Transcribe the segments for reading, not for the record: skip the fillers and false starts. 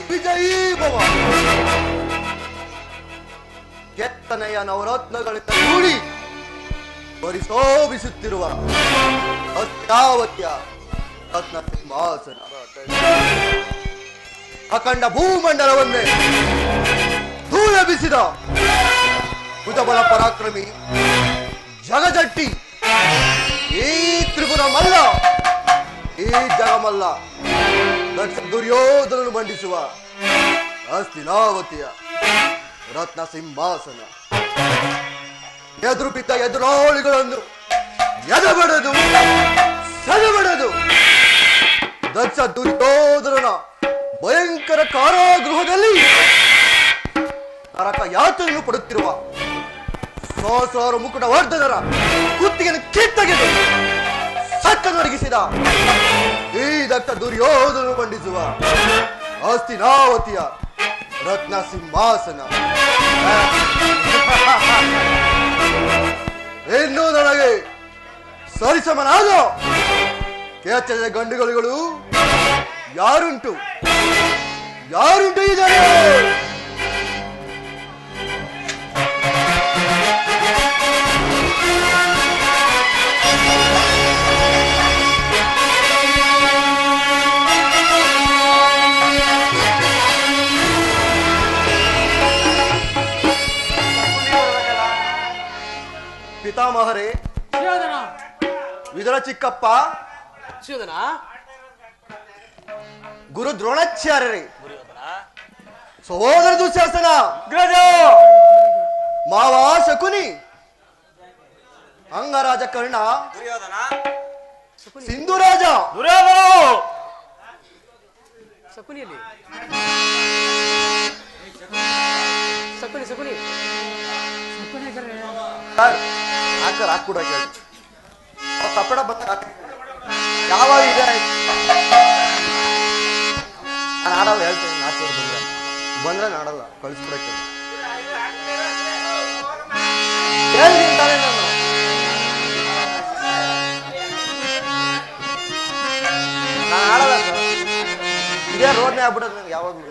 ವಿಜಯೀ ಭವ. ಕೆತ್ತನೆಯ ನವರತ್ನಗಳಿಂದ ಕೂಡಿ ಪರಿಶೋಭಿಸುತ್ತಿರುವ ಅತ್ಯಾವತ್ಯ ರತ್ನ ಸಿಂಹಾಸನ, ಅಖಂಡ ಭೂಮಂಡಲವನ್ನೇ ಧೂಳೆಬ್ಬಿಸಿದ ಭುಜಬಲ ಪರಾಕ್ರಮಿ ಜಗಜಟ್ಟಿ ಈ ತ್ರಿಪುರ ಮಲ್ಲ, ಈ ಜಗಮಲ್ಲ ದುರ್ಯೋಧನನು ಮಂಡಿಸುವ ಹಸ್ತಿನಾವತಿಯ ರತ್ನ ಸಿಂಹಾಸನ. ಎದುರು ಬಿದ್ದ ಎದುರಾಳಿಗಳನ್ನು ಎದೆಬಡೆದು ಸೆದೆಬಡೆದು ದಕ್ಷ ದುರ್ಯೋಧನನ ಭಯಂಕರ ಕಾರಾಗೃಹದಲ್ಲಿ ನರಕ ಯಾತನೆಯನ್ನು ಪಡುತ್ತಿರುವ ಸಹಸ್ರಾರು ಮುಕುಟವರ್ಧನರ ಕುತ್ತಿಗೆಯನ್ನು ಕಿತ್ತಗೆದು ಸಕ್ಕನೊಡಗಿಸಿದ ಈ ದಕ್ಷ ದುರ್ಯೋಧನನು ಮಂಡಿಸುವ ಹಸ್ತಿನಾವತಿಯ ರತ್ನ ಸಿಂಹಾಸನ. ಇನ್ನು ನನಗೆ ಸರಿಸಮನಾದ ಕೆಚ್ಚದ ಗಂಡುಗಳು ಯಾರುಂಟು ಇದ್ದಾರೆ? ಪಿತಾಮಹರೇ, ವಿದುರ ಚಿಕ್ಕಪ್ಪ, ಗುರು ದ್ರೋಣಾಚಾರ್ಯರೇ, ಸಹೋದರ ದುಶ್ಯಾಸನ, ಮಾವ ಶಕುನಿ, ಅಂಗರಾಜ ಕರ್ಣ, ಸಿಂಧುರಾಜ, ಶಕುನಿಯಲ್ಲಿ ಶಕುನಿ ಹಾಕ್ಬಿಡ ಕಪ್ಪಡ ಬಂದ ಯಾವಾಗ ಇದೆ ನಾನು ಆಡಲ್ಲ, ಹೇಳ್ತೇನೆ. ಬಂದ್ರೆ ನಾಡಲ್ಲ, ಕಳಿಸ್ಬಿಡಕ್ಕೆ ಹೇಳ್ತೀನಿ ನಾನು. ನಾನು ಆಡಲ್ಲ ಸರ್, ಇದೇ ರೋಡ್ನೇ ಆಗ್ಬಿಡೋದು ನನಗೆ ಯಾವಾಗಲೂ.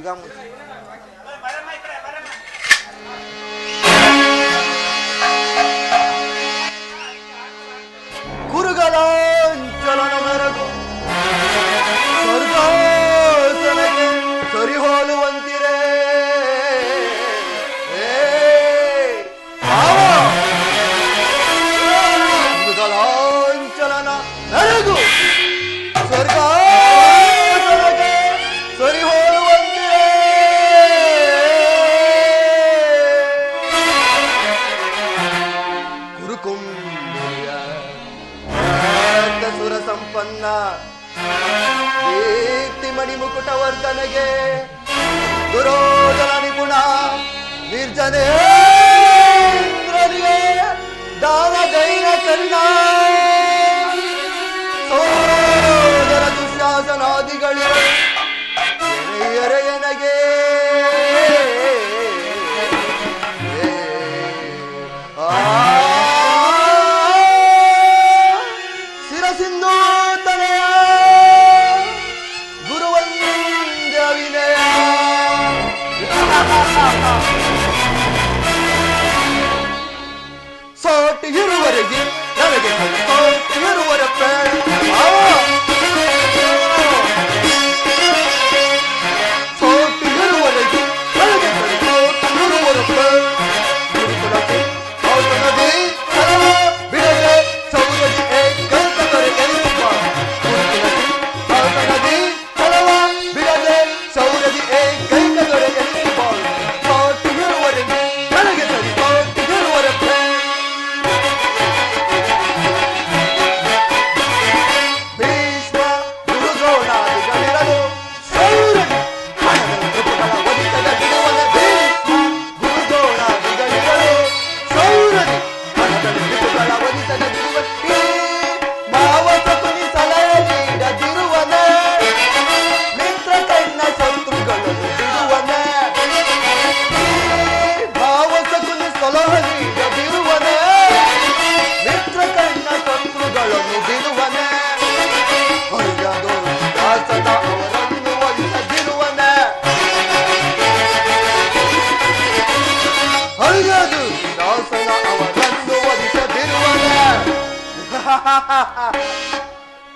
ಈಗ ಕುರುಗಲಾಂಚಲನ ಮೆರಗು ಸ್ವರ್ಗಾಸನಕ್ಕೆ ಸರಿ ಹೋಲುವಂತಿರೇ ಕುರುಗಲಾಂಚಲನ ಮೆರಗು ಸ್ವರ್ಗಾಸನಕ್ಕೆ ಸರಿ ಹೋಲುವಂತಿರೇ ಕುರುಕುಂಬಿಯ ಸುರ ಸಂಪನ್ನ ಕೀರ್ತಿ ಮಣಿ ಮುಕುಟವರ್ಧನೆಗೆ ದುರೋಧನ ನಿಪುಣ ನಿರ್ಜನೇಂದ್ರನಿಗೆ ದಾನ ಜೈನ ಕರ್ಣ ಸೋದರ ದುಶ್ಯಾಸನಾದಿಗಳಿಗೆ ಎನೆಗೆ ಸೋಟಿ ಇರುವರೆಗೆ ನನಗೆ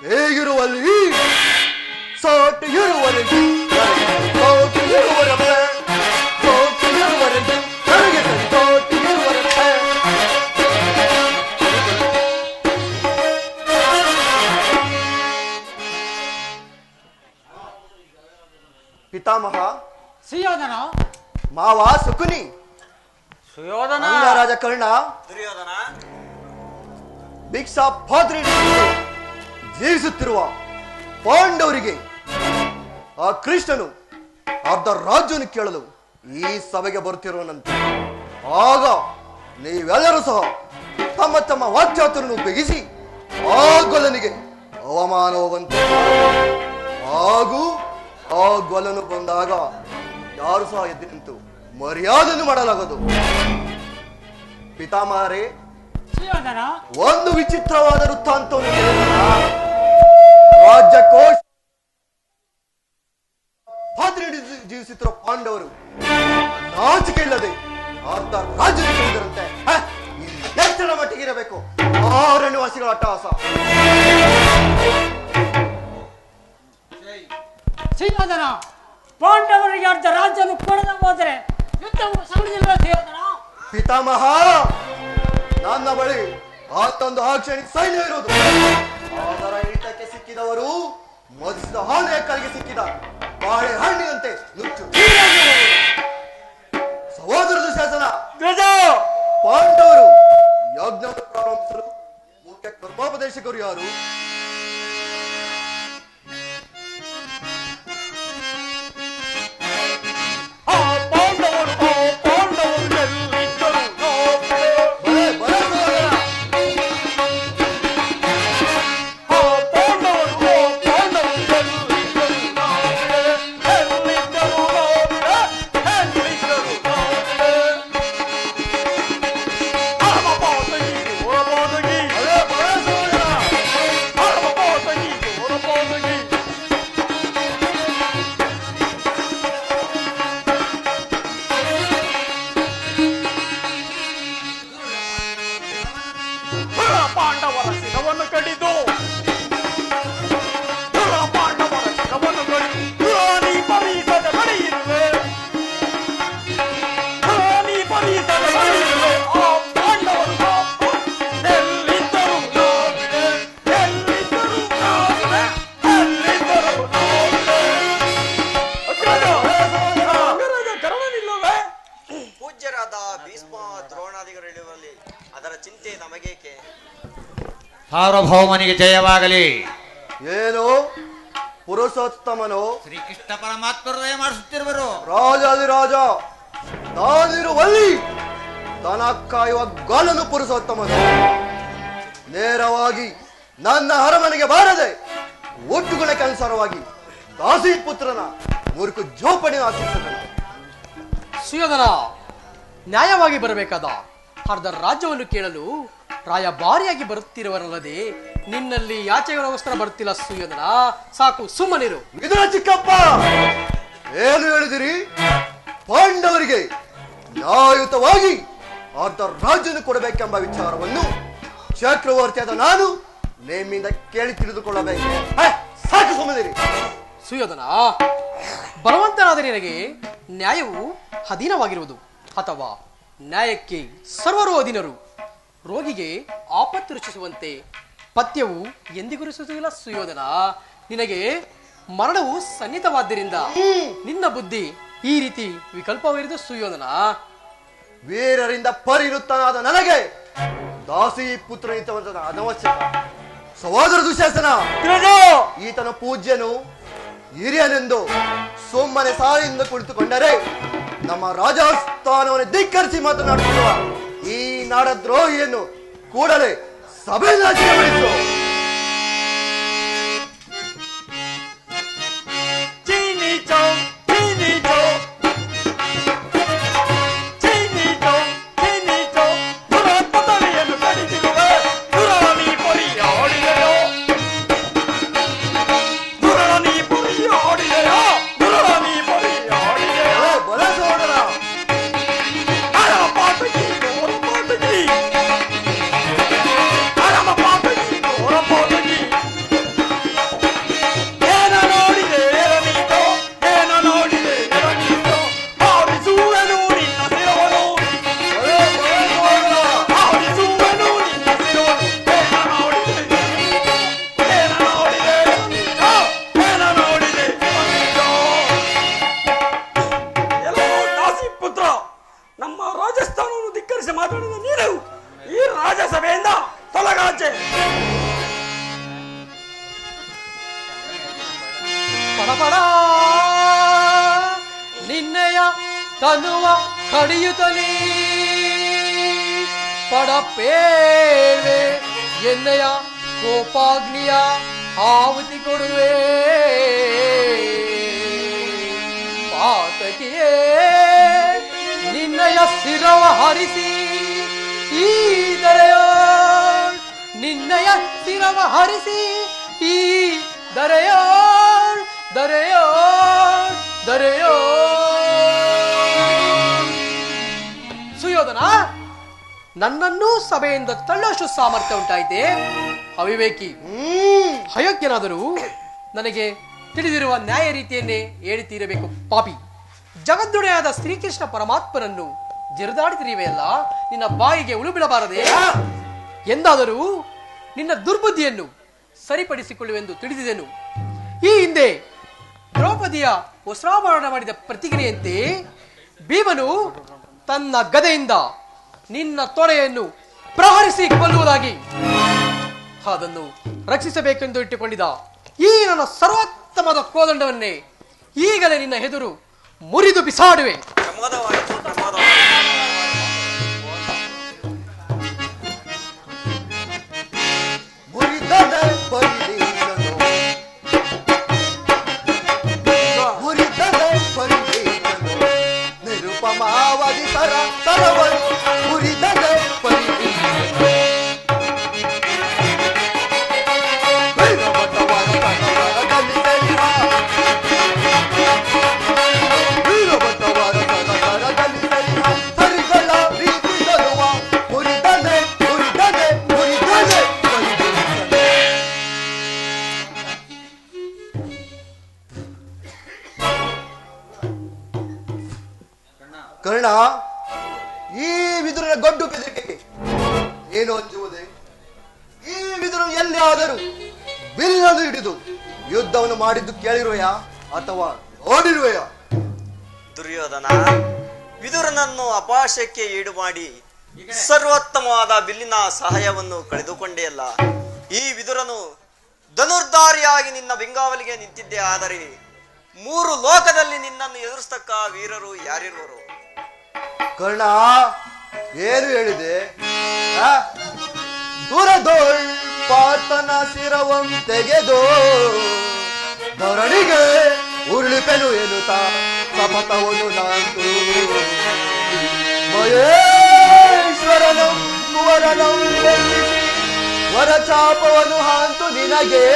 ಹೇಗಿರುವಲ್ಲಿ ಸೋಟು ಇರುವವರೆಗೆ ಸೋಟು ಇರುವವರೆಗೆ ಸೋಟು ಇರುವವರೆಗೆ ನನಗೆ ಸೋಟು ಇರುವವರೆಗೆ ಪಿತಾಮಹ ಸುಯೋಧನ ಮಾವ ಸುಕುನಿ ಸುಯೋಧನ ರಾಜ ಕರ್ಣ ದುರ್ಯೋಧನ ಭಿಕ್ಷಾ ಪಾತ್ರೆ ಜೀವಿಸುತ್ತಿರುವ ಪಾಂಡವರಿಗೆ ಆ ಕೃಷ್ಣನು ಅರ್ಧ ರಾಜ್ಯವನ್ನು ಕೇಳಲು ಈ ಸಭೆಗೆ ಬರುತ್ತಿರುವನಂತೆ. ಆಗ ನೀವೆಲ್ಲರೂ ಸಹ ತಮ್ಮ ತಮ್ಮ ವಾಕ್ಚಾತುರನ್ನು ಬಿಗಿಸಿ ಆ ಗೊಲ್ಲನಿಗೆ ಅವಮಾನವಾಗುವಂತೆ ಹಾಗೂ ಆ ಗೊಲ್ಲನು ಬಂದಾಗ ಯಾರು ಸಹ ಎದ್ದು ನಿಂತು ಮರ್ಯಾದೆಯನ್ನು ಮಾಡಲಾಗದು. ಪಿತಾಮಹರೇ, ಸುಯೋಧನ ಒಂದು ವಿಚಿತ್ರವಾದ ವೃತ್ತಾಂತವನ್ನು ಕೇಳಿದ ರಾಜ್ಯಕೋಶ ಪಾತ್ರೆ ಹಿಡಿದು ಜೀವಿಸುತ್ತಿರುವ ಪಾಂಡವರು ನಾಚಿಕೆ ಇಲ್ಲದೆ ಅರ್ಧ ರಾಜ್ಯ ಕೇಳಿದರಂತೆ. ಎಷ್ಟರ ಮಟ್ಟಿಗೆ ಇರಬೇಕು ಅರಣ್ಯವಾಸಿಗಳ ಅಟ್ಟಹಾಸ. ಸುಯೋಧನ ಪಾಂಡವರಿಗೆ ಅರ್ಧ ರಾಜ್ಯವನ್ನು ಕೊಡದ ಹೋದರೆ ಯುದ್ಧವು ಸಗುಣಿದಿಲ್ಲ ಸುಯೋಧನ. ಪಿತಾಮಹ, ನನ್ನ ಬಳಿ ಆತೊಂದು ಆಕ್ಷಣಿ ಸೈನ್ಯ ಇರುವುದು. ಅದರ ಹಿಡಿತಕ್ಕೆ ಸಿಕ್ಕಿದವರು ಮದಿಸಿದ ಹಾನಿಯ ಕಲಿಗೆ ಸಿಕ್ಕಿದ ಬಾಳೆ ಹಣ್ಣಿನಂತೆ ನುಚ್ಚು ಸಹೋದರದ ಶಾಸನ. ಪಾಂಡವರು ಯಜ್ಞವನ್ನು ಪ್ರಾರಂಭಿಸಲು ಮುಖ್ಯ ಕರ್ಮೋಪದೇಶಕರು ಯಾರು? ಸಾರ್ವಭೌಮನಿಗೆ ಜಯವಾಗಲಿ. ಏನು ಪುರುಷೋತ್ತಮನು ಶ್ರೀಕೃಷ್ಣ ಪರಮಾತ್ಮರು ದಯ ಮಾಡಿಸುತ್ತಿರುವರು. ರಾಜಾದಿರಾಜ ನಾನಿರುವಲ್ಲಿ ದನ ಕಾಯುವ ಗಾಲನು ಪುರುಷೋತ್ತಮನು ನೇರವಾಗಿ ನನ್ನ ಅರಮನೆಗೆ ಬಾರದೆ ಒಟ್ಟುಗುಣಕ್ಕೆ ಅನುಸಾರವಾಗಿ ದಾಸಿ ಪುತ್ರನ ಮುರುಕು ಜೋಪಡಿ ಆಶಿಸಿದನು. ಸುಯೋಧನ, ನ್ಯಾಯವಾಗಿ ಬರಬೇಕಾದ ಅರ್ಧ ರಾಜ್ಯವನ್ನು ಕೇಳಲು ರಾಯಭಾರಿಯಾಗಿ ಬರುತ್ತಿರುವರಲ್ಲದೆ ನಿನ್ನಲ್ಲಿ ಯಾಚೆಗೋಸ್ಕರ ಬರುತ್ತಿಲ್ಲ. ಸುಯೋಧನ, ಸಾಕು, ಸುಮ್ಮನಿರು. ಇದರ ಚಿಕ್ಕಪ್ಪ ಏನು ಹೇಳಿದಿರಿ? ಪಾಂಡವರಿಗೆ ನ್ಯಾಯಯುತವಾಗಿ ಅರ್ಧ ರಾಜ್ಯವನ್ನು ಕೊಡಬೇಕೆಂಬ ವಿಚಾರವನ್ನು ಚಕ್ರವರ್ತಿಯಾದ ನಾನು ನೇಮಿಂದ ಕೇಳಿ ತಿಳಿದುಕೊಳ್ಳಬೇಕೆ? ಸಾಕು, ಸುಮ್ಮನಿರಿ. ಸುಯೋಧನ, ಬಲವಂತನಾದ ನಿನಗೆ ನ್ಯಾಯವು ಅಧೀನವಾಗಿರುವುದು ಅಥವಾ ನ್ಯಾಯಕ್ಕೆ ಸರ್ವರು ಅಧೀನರು. ರೋಗಿಗೆ ಆಪತ್ತು ರಚಿಸುವಂತೆ ಪಥ್ಯವು ಎಂದಿಗೂ ರಚಿಸುವುದಿಲ್ಲ. ಸುಯೋಧನ, ನಿನಗೆ ಮರಣವು ಸನ್ನಿಹಿತವಾದ್ದರಿಂದ ನಿನ್ನ ಬುದ್ಧಿ ಈ ರೀತಿ ವಿಕಲ್ಪವಿರುವುದು. ಸುಯೋಧನ, ವೀರರಿಂದ ಪರಿವೃತ್ತನಾದ ನನಗೆ ದಾಸಿ ಪುತ್ರ ಅನವಶ್ಯಕ. ಸಹೋದರ ದುಶ್ಯಾಸನ, ಈತನ ಪೂಜ್ಯನು ಹಿರಿಯನೆಂದು ಸುಮ್ಮನೆ ಸಾಲಿಯಿಂದ ಕುಳಿತುಕೊಂಡರೆ ನಮ್ಮ ರಾಜಸ್ಥಾನವನ್ನು ಧಿಕ್ಕರಿಸಿ ಮಾತನಾಡುತ್ತಿರುವ ಈ ನಾಡದ್ರೋಹಿಯನ್ನು ಕೂಡಲೇ ಸಭೆ ನಾಚಿಕೆಗೊಳಿಸು. ತಡಪಡ ನಿನ್ನೆಯ ತನುವ ಕಡಿಯುತ್ತಲೀ ಪಡಪೇವೆ ಎನ್ನೆಯ ಕೋಪಾಗ್ನಿಯ ಆಹುತಿ ಕೊಡುವೆ ಪಾತಕಿಯೇ ನಿನ್ನಯ ಶಿರವ ಹರಿಸಿ ಈ ದರೆಯೋ ನಿನ್ನಯ ಶಿರವ ಹರಿಸಿ ಈ ದರೆಯೋ ದರೆಯೋ ದರೆಯೋ ಸುಯೋಧನ ನನ್ನನ್ನೂ ಸಭೆಯಿಂದ ತಳ್ಳೋಷ್ಟು ಸಾಮರ್ಥ್ಯ ಉಂಟಾಯಿತೆ ಅವಿವೇಕಿ ಅಯೋಗ್ಯನಾದರೂ ನನಗೆ ತಿಳಿದಿರುವ ನ್ಯಾಯ ರೀತಿಯನ್ನೇ ಹೇಳಿತೀರಬೇಕು ಪಾಪಿ ಜಗದ್ದುಡೆಯಾದ ಶ್ರೀಕೃಷ್ಣ ಪರಮಾತ್ಮನನ್ನು ಜರಿದಾಡುತ್ತಿರುವೆಯಲ್ಲ ನಿನ್ನ ಬಾಯಿಗೆ ಉಳುಬಿಡಬಾರದೆ ಎಂದಾದರೂ ನಿನ್ನ ದುರ್ಬುದ್ಧಿಯನ್ನು ಸರಿಪಡಿಸಿಕೊಳ್ಳುವೆಂದು ತಿಳಿದಿದೆನು ಈ ಹಿಂದೆ ದ್ರೌಪದಿಯ ವಸ್ತ್ರಾಭರಣ ಮಾಡಿದ ಪ್ರತಿಕ್ರಿಯೆಯಂತೆ ಭೀಮನು ತನ್ನ ಗದೆಯಿಂದ ನಿನ್ನ ತೊಡೆಯನ್ನು ಪ್ರಹರಿಸಿ ಕೊಲ್ಲುವುದಾಗಿ ಅದನ್ನು ರಕ್ಷಿಸಬೇಕೆಂದು ಇಟ್ಟುಕೊಂಡಿದ್ದ ಈ ನನ್ನ ಸರ್ವೋತ್ತಮದ ಕೋದಂಡವನ್ನೇ ಈಗಲೇ ನಿನ್ನ ಎದುರು ಮುರಿದು ಬಿಸಾಡುವೆ. ನಿರುಪಮಾವಧಿ ಸರ ಸರವರು ಮುರಿದದೆ ಕರ್ಣ, ಈ ವಿದುರನ ಗೊಡ್ಡು ಬೆದರಿಕೆಗೆ ಏನು ಅಂಜುವುದೇ? ಈ ವಿದುರ ಎಲ್ಲಿಯಾದರೂ ಬಿಲ್ಲನ್ನು ಹಿಡಿದು ಯುದ್ಧವನ್ನು ಮಾಡಿದ್ದು ಕೇಳಿರುವೆಯಾ ಅಥವಾ ನೋಡಿರುವೆಯಾ? ದುರ್ಯೋಧನ, ವಿದುರನನ್ನು ಅಪಾಶಕ್ಕೆ ಈಡು ಮಾಡಿ ಸರ್ವೋತ್ತಮವಾದ ಬಿಲ್ಲಿನ ಸಹಾಯವನ್ನು ಕಳೆದುಕೊಂಡೆಯಲ್ಲ. ಈ ವಿದುರನು ಧನುರ್ಧಾರಿಯಾಗಿ ನಿನ್ನ ಬೆಂಗಾವಲಿಗೆ ನಿಂತಿದ್ದೆ. ಆದರೆ 3 ಲೋಕದಲ್ಲಿ ನಿನ್ನನ್ನು ಎದುರಿಸ್ತಕ್ಕ ವೀರರು ಯಾರಿರುವರು? ಕರ್ಣ, ಏನು ಹೇಳಿದೆ? ದುರದೋಳ್ ಪಾತನ ಶಿರವಂ ತೆಗೆದು ಧರಣಿಗೆ ಉರುಳಿಪೆನು ಎನ್ನುತ್ತಾ ಶಪಥವನ್ನು ನಾಂತು ಮಹೇಶ್ವರನಂ ಕುವರನಂ ವಂದಿಸಿ ವರಚಾಪವನ್ನು ಹಾಂತು ನಿನಗೆ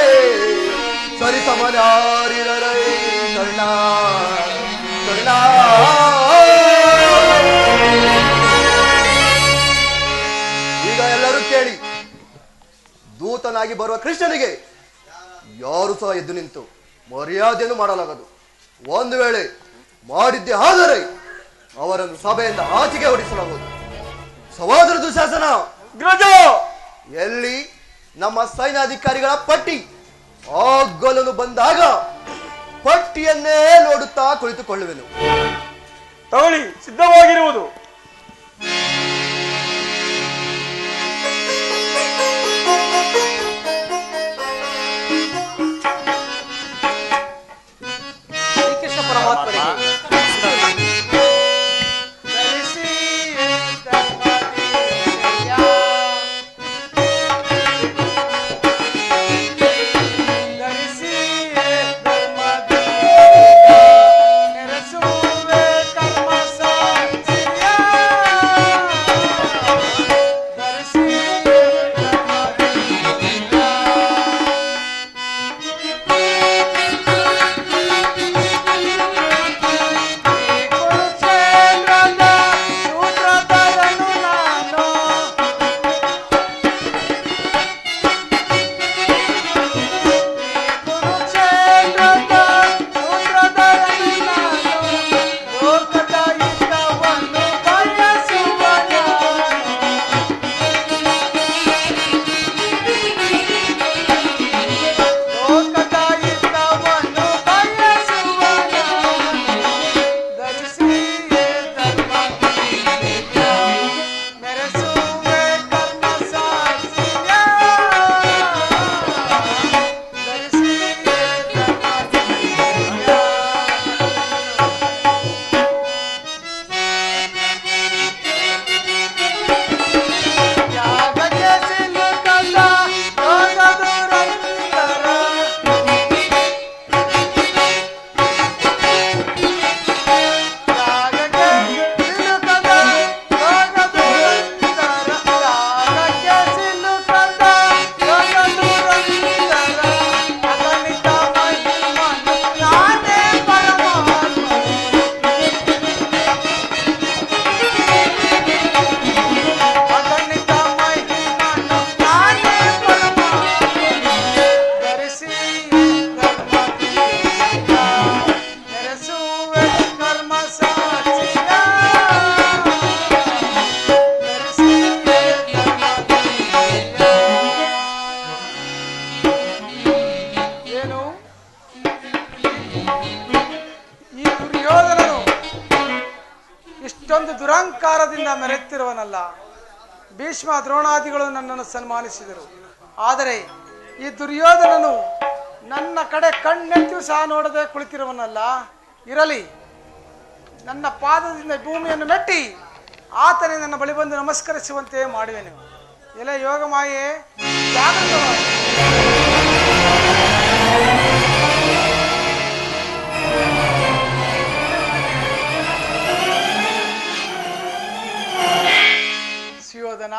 ಸರಿಸಮನಾರಿರರೈ ಕರ್ಣ ಕರ್ಣ. ಈಗ ಎಲ್ಲರೂ ಕೇಳಿ, ದೂತನಾಗಿ ಬರುವ ಕೃಷ್ಣನಿಗೆ ಯಾರು ಸಹ ಎದ್ದು ನಿಂತು ಮರ್ಯಾದೆಯನ್ನು ಮಾಡಲಾಗದು. ಒಂದು ವೇಳೆ ಮಾಡಿದ್ದೆ ಆದರೆ ಅವರನ್ನು ಸಭೆಯಿಂದ ಆಚೆಗೆ ಹೊಡಿಸಲಾಗುವುದು. ಸಹೋದರ ದುಶಾಸನ, ಎಲ್ಲಿ ನಮ್ಮ ಸೈನ್ಯಾಧಿಕಾರಿಗಳ ಪಟ್ಟಿ? ಆಗಲನ್ನು ಬಂದಾಗ ಪಟ್ಟಿಯನ್ನೇ ನೋಡುತ್ತಾ ಕುಳಿತುಕೊಳ್ಳುವೆನು. ತಗೊಳ್ಳಿ, ಸಿದ್ಧವಾಗಿರುವುದು. ಶ್ರೀಕೃಷ್ಣ ಪರಮಾತ್ಮನಿಗೆ ಏನು ಈ ದುರ್ಯೋಧನನು ಇಷ್ಟೊಂದು ದುರಹಂಕಾರದಿಂದ ಮೆರೆತಿರುವನಲ್ಲ. ಭೀಷ್ಮ ದ್ರೋಣಾದಿಗಳು ನನ್ನನ್ನು ಸನ್ಮಾನಿಸಿದರು. ಆದರೆ ಈ ದುರ್ಯೋಧನನು ನನ್ನ ಕಡೆ ಕಣ್ಣೆತ್ತಿಯೂ ಸಹ ನೋಡದೆ ಕುಳಿತಿರುವನಲ್ಲ. ಇರಲಿ, ನನ್ನ ಪಾದದಿಂದ ಭೂಮಿಯನ್ನು ಮೆಟ್ಟಿ ಆತನೇ ನನ್ನ ಬಳಿ ಬಂದು ನಮಸ್ಕರಿಸುವಂತೆ ಮಾಡುವೆನು. ಎಲೆ ಯೋಗ ಮಾಯೆ, ಜಾಗೃತವಾಗಿ ಸುಯೋಧನ,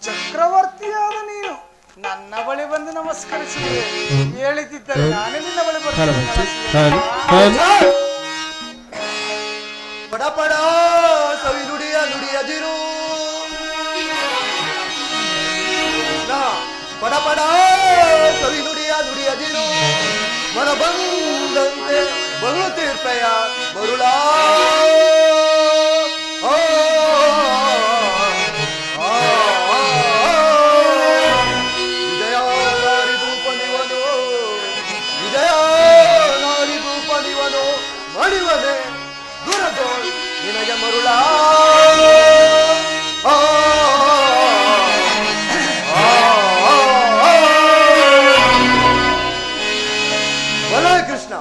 ಚಕ್ರವರ್ತಿಯಾದ ನೀನು ನನ್ನ ಬಳಿ ಬಂದು ನಮಸ್ಕರಿಸಿದೆ. ಹೇಳಿದ್ದರೆ ನಾನೇ ನಿನ್ನ ಬಳಿ ಬರ್ತೀನಿ. ಪಡಪಡ ಸವಿ ನುಡಿಯ ನುಡಿಯದಿರು ಪಡಪಡ ಸವಿ ನುಡಿಯ ನುಡಿಯದಿರು ಮನ ಬಂದಂತೆ ಬರುಳು ತೀರ್ಪೆಯ ಬರುಳಾ ಮಣಿವನೆ ಗುರಗೋ ನಿನಗೆ ಮರುಳ ಬಲೈ ಕೃಷ್ಣ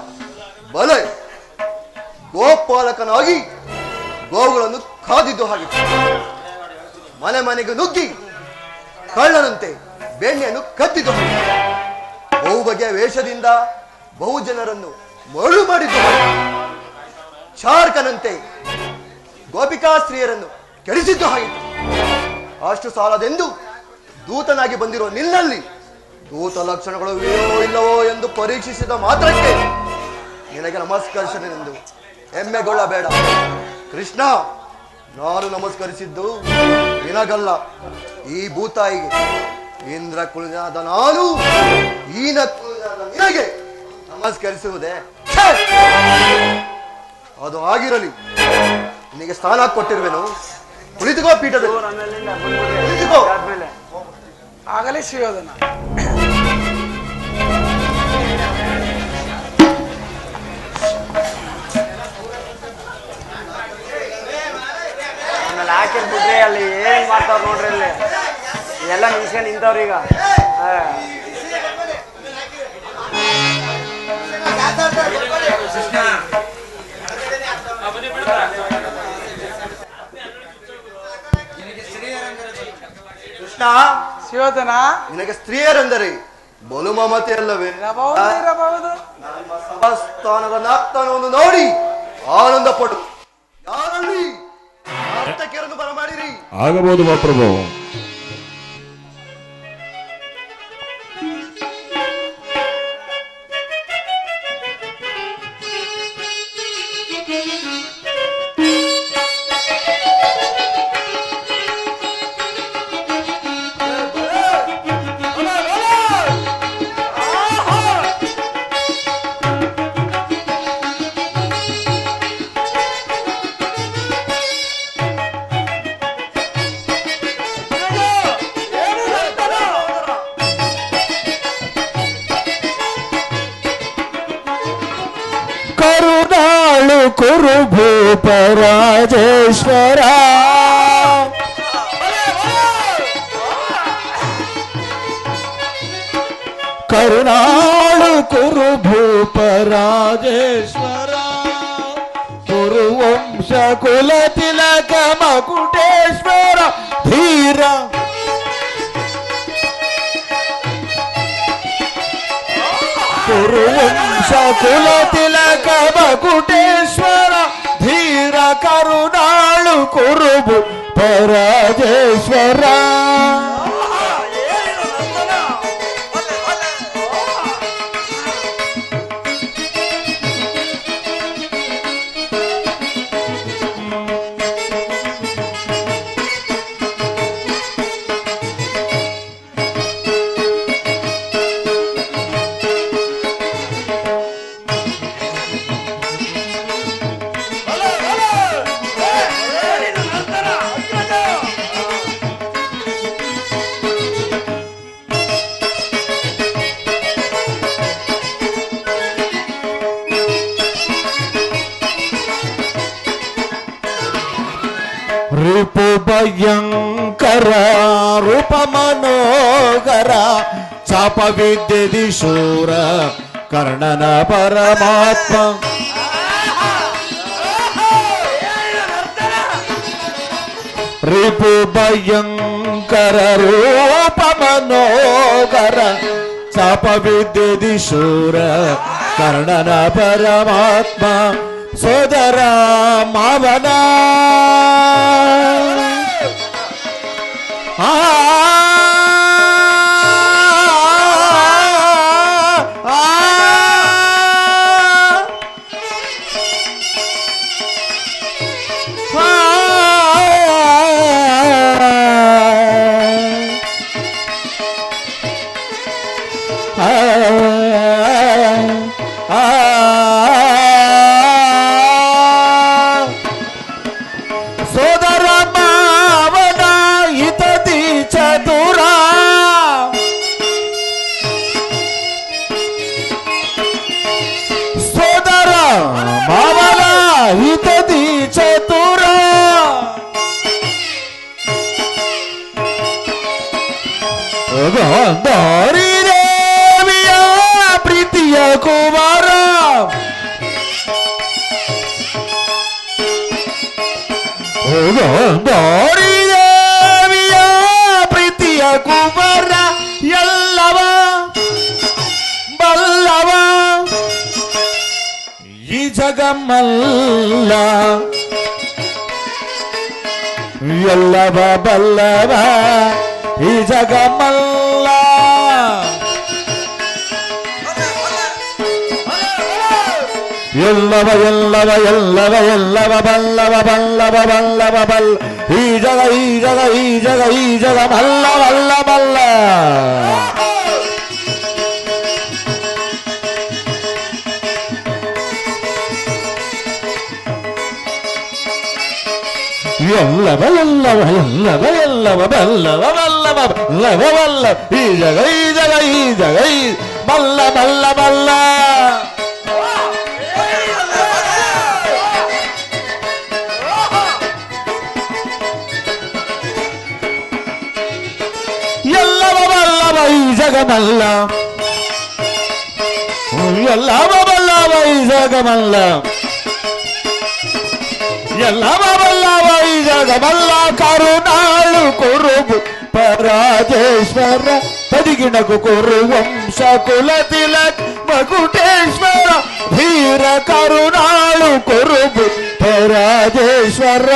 ಬಲೈ. ಗೋಪಾಲಕನಾಗಿ ಗೋವುಗಳನ್ನು ಕಾದಿದ್ದು ಹಾಗಿತ್ತು. ಮನೆ ಮನೆಗೆ ನುಗ್ಗಿ ಕಳ್ಳನಂತೆ ಬೆಣ್ಣೆಯನ್ನು ಕದ್ದಿದ್ದು ಹಾಗಿತ್ತು. ಬಹು ಬಗೆಯ ವೇಷದಿಂದ ಬಹು ಜನರನ್ನು ಮರಳು ಮಾಡಿದ್ದು ಚಾರ್ಕನಂತೆ ಗೋಪಿಕಾ ಸ್ತ್ರೀಯರನ್ನು ಕೆಡಿಸಿದ್ದು ಹಾಗಿತ್ತು. ಅಷ್ಟು ಸಾಲದೆಂದು ದೂತನಾಗಿ ಬಂದಿರುವ ನಿನ್ನಲ್ಲಿ ದೂತ ಲಕ್ಷಣಗಳು ಇಲ್ಲವೋ ಎಂದು ಪರೀಕ್ಷಿಸಿದ ಮಾತ್ರಕ್ಕೆ ನಿನಗೆ ನಮಸ್ಕರಿಸನೆಂದು ಹೆಮ್ಮೆಗೊಳ್ಳಬೇಡ ಕೃಷ್ಣ. ನಾನು ನಮಸ್ಕರಿಸಿದ್ದು ನಿನಗಲ್ಲ, ಈ ಭೂತಾಯಿಗೆ. ಇಂದ್ರ ಕುಲನಾದ ನಾನು ಈನ ಕುಲನಾದ ನಿನಗೆ ನಮಸ್ಕರಿಸುವುದೇ? ಅದು ಆಗಿರಲಿ, ನಿನಗೆ ಸ್ಥಾನ ಕೊಟ್ಟಿರುವೆನು. ಕುಳಿತುಕೋ ಪೀಠದಲ್ಲಿ, ಕುಳಿತುಕೋ. ಆಗಲೇ ಸುಯೋಧನ. ಆಮೇಲೆ ಹಾಕಿರ್ಬಿಟ್ರಿ ಅಲ್ಲಿ ಏನ್ ಮಾಡ್ತಾವ್ ನೋಡ್ರಿ, ಇಲ್ಲಿ ಎಲ್ಲ ನಿಲ್ಸ್ಕೊಂಡು ನಿಂತವ್ರೀಗ. ಕೃಷ್ಣ, ಸುಯೋಧನ, ನಿನಗೆ ಸ್ತ್ರೀಯರೆಂದರೆ ಬಲು ಮಮತೆ ಅಲ್ಲವೇ? ಇರಬಹುದು. ನಮ್ಮ ಸಭಾಸ್ಥಾನದ ನಾಕ್ತನವನ್ನು ನೋಡಿ ಆನಂದ ಪಡು. ಯಾರಲ್ಲಿ ನರ್ತಕಿಯರನ್ನು ಬರಮಾಡಿರಿ. ಆಗಬಹುದು ಮಹಾಪ್ರಭು. ಕುರು ಭೂಪ ರಾಜೇಶ್ವರ ಕರುಣಾಳು ಕುರು ಭೂಪ ರಾಜೇಶ್ವರ ಕುರುವಂಶ ಕುಲ ತಿಲಕ ಮಕುಟೇಶ್ವರ ಧೀರ ಕುರುವಂಶ ಕುಲ ತಿಲಕ ಮಕುಟೇಶ್ವರ ಧೀರ ಕರುಣಾಳು ಕುರುಬು ಪರಾಜೇಶ್ವರ. ಭಯಂಕರ ರೂಪ ಮನೋಹರ ಚಾಪ ವಿದ್ಯೆದಿ ಶೂರ ಕರ್ಣನ ಪರಮಾತ್ಮ ರಿಪು ಭಯಂಕರ ರೂಪ ಮನೋಹರ ಚಾಪ ವಿದ್ಯೆದಿ ಶೂರ ಕರ್ಣನ ಪರಮಾತ್ಮ ಸೋದರ ಮಾವನ ಸೋದರ ಮಾವನ ಹಿತದಿ ಚತುರ ಸೋದರ ಮಾವನ ಹಿತದಿ ಚತುರ ಗಾಂಧಾರಿ ದೇವಿಯ ಪ್ರೀತಿಯ ಕುಮಾರ ಗಾಂಧಾರಿ ದೇವಿಯ ಪ್ರೀತಿಯ ಕುಮಾರ ಎಲ್ಲವ ಬಲ್ಲವ ಈ ಜಗಮಲ್ಲ ಎಲ್ಲವ ಬಲ್ಲವ ಈ ಜಗಮಲ್ಲ ಎಲ್ಲವ ಎಲ್ಲವ ಎಲ್ಲವ ಎಲ್ಲವ ಬಲ್ಲವ ಬಲ್ಲವ ಬಲ್ಲವ ಬಲ್ಲ ಈ ಜಗ ಈ ಜಗ ಈ ಜಗ ಈ ಜಗ ಬಲ್ಲ ಬಲ್ಲ ಬಲ್ಲ ಎಲ್ಲವ ಎಲ್ಲವ ಎಲ್ಲವ ಎಲ್ಲವ ಬಲ್ಲವ ಬಲ್ಲವ ಬಲ್ಲವ ಬಲ್ಲ ಈ ಜಗ ಈ ಜಗ ಈ ಜಗ ಈ ಬಲ್ಲ ಬಲ್ಲ ಬಲ್ಲ ಎಲ್ಲವ ಬಲ್ಲವ ಈ ಜಗಮಲ್ಲ ಎಲ್ಲವ ಬಲ್ಲವ ಈ ಜಗಮಲ್ಲ ಎಲ್ಲವ ಬಲ್ಲವ ಈ ಜಗಮಲ್ಲ ಕರುಣಾಳು ಕುರುಬು ಪರಾಜೇಶ್ವರ ತದಿಗಿಣಕು ಕುರು ವಂಶ ಕುಲ ತಿಲಕ್ ಮಕುಟೇಶ್ವರ ಧೀರ ಕರುಣಾಳು ಕುರುಬು ಪರಾಜೇಶ್ವರ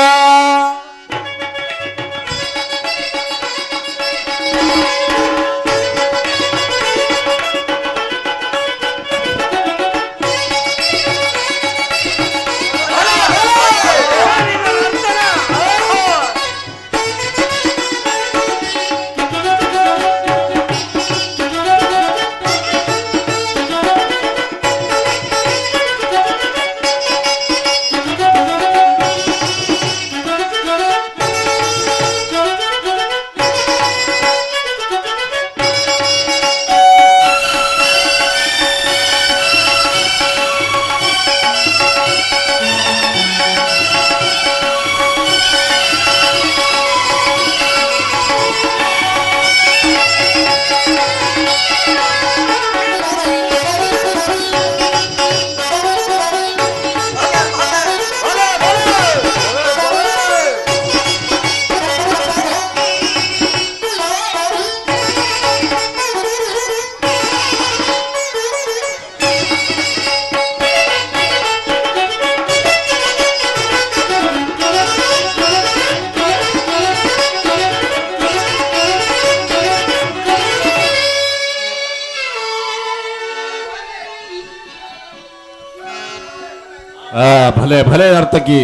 ಭಲೆ ಭಲೆ ನರ್ತಕಿ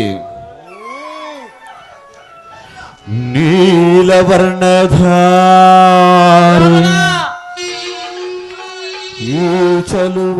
ನೀಲವರ್ಣಧಾರಿ ಈ ಚಲುವ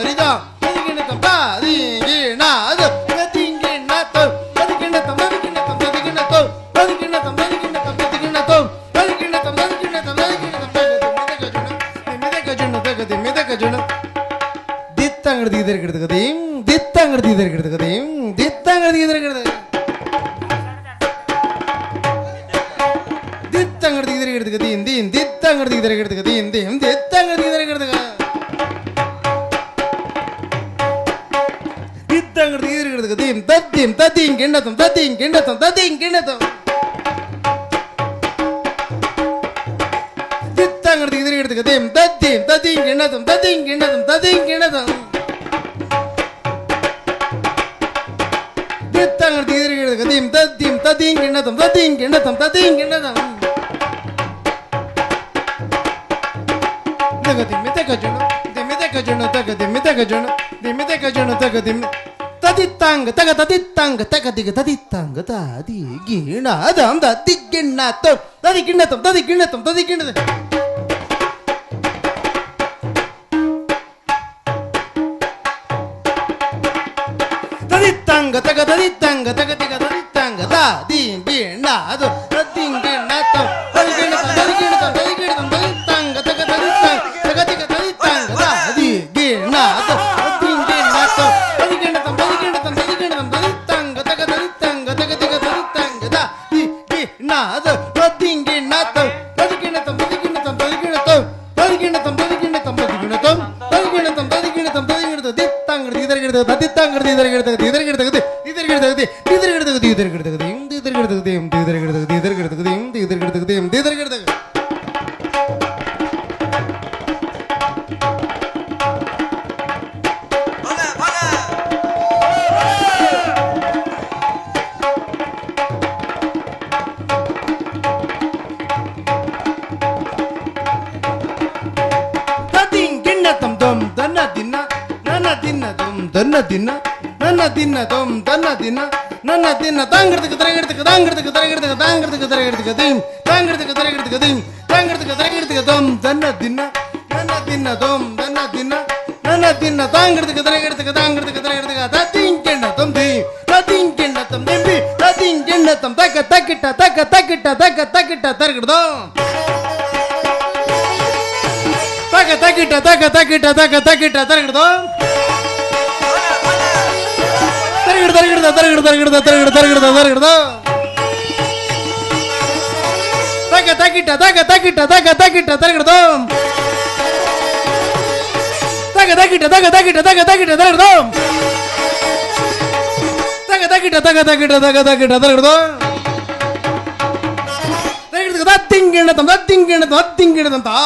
ಇದರ್ಗಿಡ್ದಗದೀಂ ದಿತ್ತಂಗಡ್ದು ಇದರ್ಗಿಡ್ದಗದೀಂ ದಿತ್ತಂಗಡ್ದು ಇದರ್ಗಿಡ್ದ ದಿತ್ತಂಗಡ್ದು ಇದರ್ಗಿಡ್ದಗದೀಂ ದೀನ್ ದಿತ್ತಂಗಡ್ದು ಇದರ್ಗಿಡ್ದಗದೀಂ ದೀಂ ದಿತ್ತಂಗಡ್ದು ಇದರ್ಗಿಡ್ದಗ ದಿತ್ತಂಗಡ್ದು ಇದರ್ಗಿಡ್ದಗದೀಂ ತದ್ದೀಂ ತದ್ದೀಂ ಗಿಣ್ಣತಂ ತದ್ದೀಂ ಗಿಣ್ಣತಂ ತದ್ದೀಂ ಗಿಣ್ಣತಂ ದಿತ್ತಂಗಡ್ದು ಇದರ್ಗಿಡ್ದಗದೀಂ ತದ್ದೀಂ ತದ್ದೀಂ ಗಿಣ್ಣತಂ ತದ್ದೀಂ ಗಿಣ್ಣತಂ ತದ್ದೀಂ ಗಿಣ್ಣತಂ ದಿತ್ತಂಗಡ್ದು ಇದರ್ಗಿಡ್ದಗದೀಂ ತದ್ದೀಂ ತದ್ದೀಂ ಗಿಣ್ಣತಂ ತದ್ದೀಂ ಗಿಣ್ಣತಂ ತದ್ದೀಂ ಗಿಣ್ಣತಂ ತದಿತ್ತಾಂಗ ತಗ ತದಿತ್ತಾಂಗ ತಗದಿಗ ತದಿತ್ತಾಂಗ ತಾದಿ ಗಿಣದಂ ತದಿ ಗಿಣ್ಣತಂ ತದಿ ಗಿಣ್ಣತಂ ತದಿ ಗಿಣ್ಣತಂ ತದಿ ಗಿಣ್ಣದ ತದಿತ್ತಾಂಗ ತಗ ತದಿತ್ತಾಂಗ ತಗದಿಗ ತದಿತ್ತಾಂಗ ತಾದಿ ಗಿಣ್ಣದು ತದಿ ಗಿಣ್ಣತಂ ತದಿ ಗಿಣ್ಣತಂ ತದಿ ಗಿಣ್ಣತಂ ತದಿ ಗಿಣ್ಣತಂ ತದಿತ್ತಾಂಗ ತಗ ತದಿತ್ತಾಂಗ ತಗದಿಗ ತದಿತ್ತಾಂಗ ತಾದಿ ಗಿಣ್ಣದು ತದಿ ಗಿಣ್ಣತಂ ತದಿ ಗಿಣ್ಣತಂ ತದಿ ಗಿಣ್ಣತಂ ತದಿ ಗಿಣ್ಣತಂ ತದಿತ್ತಾಂಗ ತಗ ತದಿತ್ತಾಂಗ ತಗದಿಗ ತದಿತ್ತಾಂಗ ತಾದಿ ಗಿಣ್ಣದು ತದಿ ಗಿಣ್ಣತಂ ತದಿ ಗಿಣ್ಣತಂ ತದಿ ಗಿಣ್ಣತಂ ತದಿ ಗಿಣ್ಣತಂ ತದಿ ಗಿಣ್ಣತಂ ತದಿ ಗಿಣ್ಣತಂ ತದಿ ಗಿಣ್ಣತಂ ತದಿ ಗಿಣ್ಣತಂ ತದಿ ಗಿಣ್ಣತಂ ತದಿ ಗಿಣ್ಣತಂ ದಿತ್ತಾಂಗಡ ಇದರ್ಗಿಡದ ತದಿತ್ತಾಂಗಡ ಇದರ್ಗಿಡದ ಇದರ್ಗಿಡದ ಇದರ್ಗಿಡದ ಇದರ್ಗಿಡದ ಇದರ್ಗಿಡದ ಇಂದ ಇದರ್ಗಿಡದ ಇಂದ ಇದರ್ಗಿಡದ ಇದರ್ಗಿಡದ ಇಂದ ಇದರ್ಗಿಡದ ಇಂದ ಇದರ್ಗಿಡದ ತದಿಂ ಗಿಣ್ಣತಂ ದಂ ದನ್ನ ದಿನ ನನ್ನ ದಿನ ದಂ ದನ್ನ ದಿನ ನನ್ನ ದಿನ ದಂ ದನ್ನ ದಿನ ನನ್ನ ದಿನ ತಾಂಗಡದಕ ತರಗಡದಕ ತಾಂಗಡದಕ ತರಗಡದಕ ತಾಂಗಡದಕ ತರಗಡದಕ ದಿಂ ತಾಂಗಡದಕ ತರಗಡದಕ ದಿಂ ತಾಂಗಡದಕ ತರಗಡದಕ ದಂ ದನ್ನ ದಿನ ನನ್ನ ದಿನ ದಂ ದನ್ನ ದಿನ ನನ್ನ ದಿನ ತಾಂಗಡದಕ ತರಗಡದಕ ತಾಂಗಡದಕ ತರಗಡದಕ ತದಿಂ ಗಿಣ್ಣತಂ ದಿಂ ತದಿಂ ಗಿಣ್ಣತಂ ದಿಂಬಿ ತದಿಂ ಗಿಣ್ಣತಂ ತಕ ತಕಿಟ ತಕ ತಕಿಟ ತಕ ತಕಿಟ ತರಗಡದ ತಕ ತಕಿಟ ತಕ ತಕಿಟ ತಕ ತಕಿಟ ತರಗಡದ ತರಗಡ ತರಗಡ ತರಗಡ ತರಗಡ ತರಗಡ ತರಗಡ ತರಗಡ ತಕ ತಕಿಟ ತಕ ತಕಿಟ ತಕ ತಕಿಟ ತರಗಡ ತಕ ತಕಿಟ ತಕ ತಕಿಟ ತಕ ತಕಿಟ ತರಗಡ ತಕ ತಕಿಟ ತಕ ತಕಿಟ ತಕ ತಕಿಟ ತರಗಡ ತರಗಡ ತತ್ತಿಂಗಿಣತಂ ತತ್ತಿಂಗಿಣತಂ ತತ್ತಿಂಗಿಣತಂ ತಾ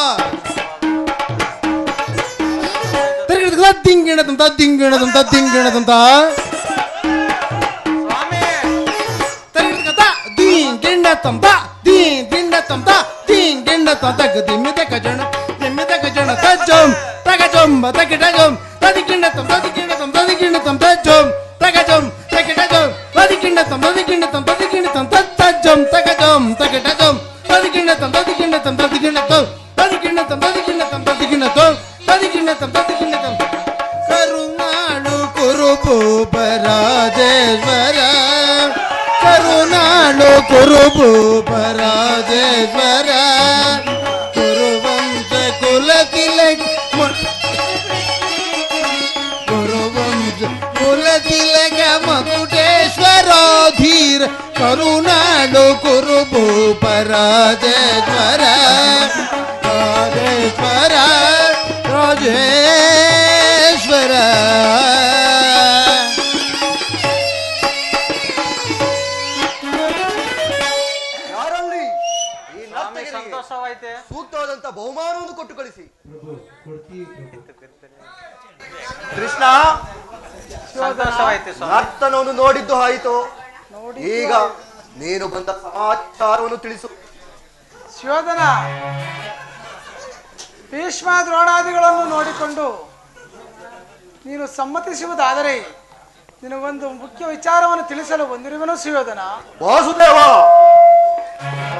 ತರಗಡ ತತ್ತಿಂಗಿಣತಂ ತತ್ತಿಂಗಿಣತಂ ತತ್ತಿಂಗಿಣತಂ ತಾ ಗಿಣ್ಣತಂ ತಾ ದೀನ್ ಗಿಣ್ಣತಂ ತಾ ದೀನ್ ಗಿಣ್ಣತಂ ತಗ ದಿಮ್ಮಿದ ಕಜಣ ತಜ್ಜಂ ತಗಜಂ ತಗಿಡಜಂ ತದಿ ಗಿಣ್ಣತಂ ತದಿ ಗಿಣ್ಣತಂ ತದಿ ಗಿಣ್ಣತಂ ತಜ್ಜಂ ತಗಜಂ ತಗಿಡಜಂ ತದಿ ಗಿಣ್ಣತಂ ತದಿ ಗಿಣ್ಣತಂ ತದಿ ಗಿಣ್ಣತಂ ತಜ್ಜಂ ತಗಜಂ ತಗಿಡಜಂ ತದಿ ಗಿಣ್ಣತಂ ತದಿ ಗಿಣ್ಣತಂ ತದಿ ಗಿಣ್ಣತಂ ತದಿ ಗಿಣ್ಣತಂ ತದಿ ಗಿಣ್ಣತಂ ತದಿ ಗಿಣ್ಣತಂ ತದಿ ಗಿಣ್ಣತಂ ತದಿ ಗಿಣ್ಣತಂ ಕರುಣಾಳು ಕುರುಭೂಪರಾಜೇಶ್ವರ ಕರುಣಾಳು ಕುರುಭೂಪರಾಜೇಶ್ವರ ಕುರುವಂಶ ಕುಲ ತಿಲಕ ಕುರುವಂಶ ಕುಲ ತಿಲಕ ಮಕುಟೇಶ್ವರ ಧೀರ ಕರುಣಾಳು ಕುರುಭೂಪರಾಜೇಶ್ವರ ರಾಜೇಶ್ವರ ರಾಜೇಶ್ವರ ಸೂಕ್ತವಾದಂತ ಬಹುಮಾನವನ್ನು ಕೊಟ್ಟು ಕಳಿಸಿ. ಕೃಷ್ಣ ನರ್ತನವನ್ನು ನೋಡಿದ್ದು ಆಯಿತು. ಈಗ ನೀನು ಬಂದ ಸಮಾಚಾರವನ್ನು ತಿಳಿಸು. ಶೋಧನ ಭೀಷ್ಮ ದ್ರೋಣಾದಿಗಳನ್ನು ನೋಡಿಕೊಂಡು ನೀನು ಸಮ್ಮತಿಸುವುದಾದರೆ ನಿನಗೊಂದು ಮುಖ್ಯ ವಿಚಾರವನ್ನು ತಿಳಿಸಲು ಬಂದಿರುವೆನು ಸುಯೋಧನ. ವಾಸುದೇವ,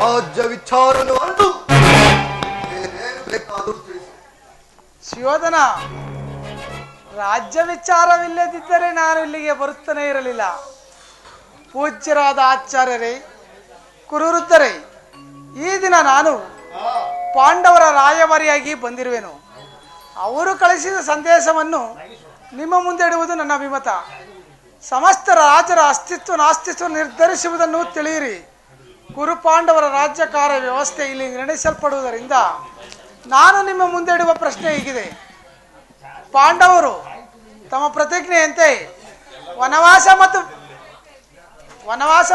ರಾಜ್ಯ ವಿಚಾರವನ್ನು ಅಂದು ಸುಯೋಧನ, ರಾಜ್ಯ ವಿಚಾರವಿಲ್ಲದಿದ್ದರೆ ನಾನು ಇಲ್ಲಿಗೆ ಬರುತ್ತಾನೆ ಇರಲಿಲ್ಲ. ಪೂಜ್ಯರಾದ ಆಚಾರ್ಯರೇ, ಕುರುವೃದ್ಧರೇ, ಈ ದಿನ ನಾನು ಪಾಂಡವರ ರಾಯಭಾರಿಯಾಗಿ ಬಂದಿರುವೆನು. ಅವರು ಕಳಿಸಿದ ಸಂದೇಶವನ್ನು ನಿಮ್ಮ ಮುಂದೆ ಇಡುವುದು ನನ್ನ ಅಭಿಮತ. ಸಮಸ್ತ ರಾಜರ ಅಸ್ತಿತ್ವ ನಾಸ್ತಿತ್ವ ನಿರ್ಧರಿಸುವುದನ್ನು ತಿಳಿಯಿರಿ. ಕುರುಪಾಂಡವರ ರಾಜ್ಯ ಕಾರ್ಯ ವ್ಯವಸ್ಥೆ ಇಲ್ಲಿ ನಿರ್ಣಯಿಸಲ್ಪಡುವುದರಿಂದ ನಾನು ನಿಮ್ಮ ಮುಂದೆ ಇಡುವ ಪ್ರಶ್ನೆ ಹೀಗಿದೆ. ಪಾಂಡವರು ತಮ್ಮ ಪ್ರತಿಜ್ಞೆಯಂತೆ ವನವಾಸ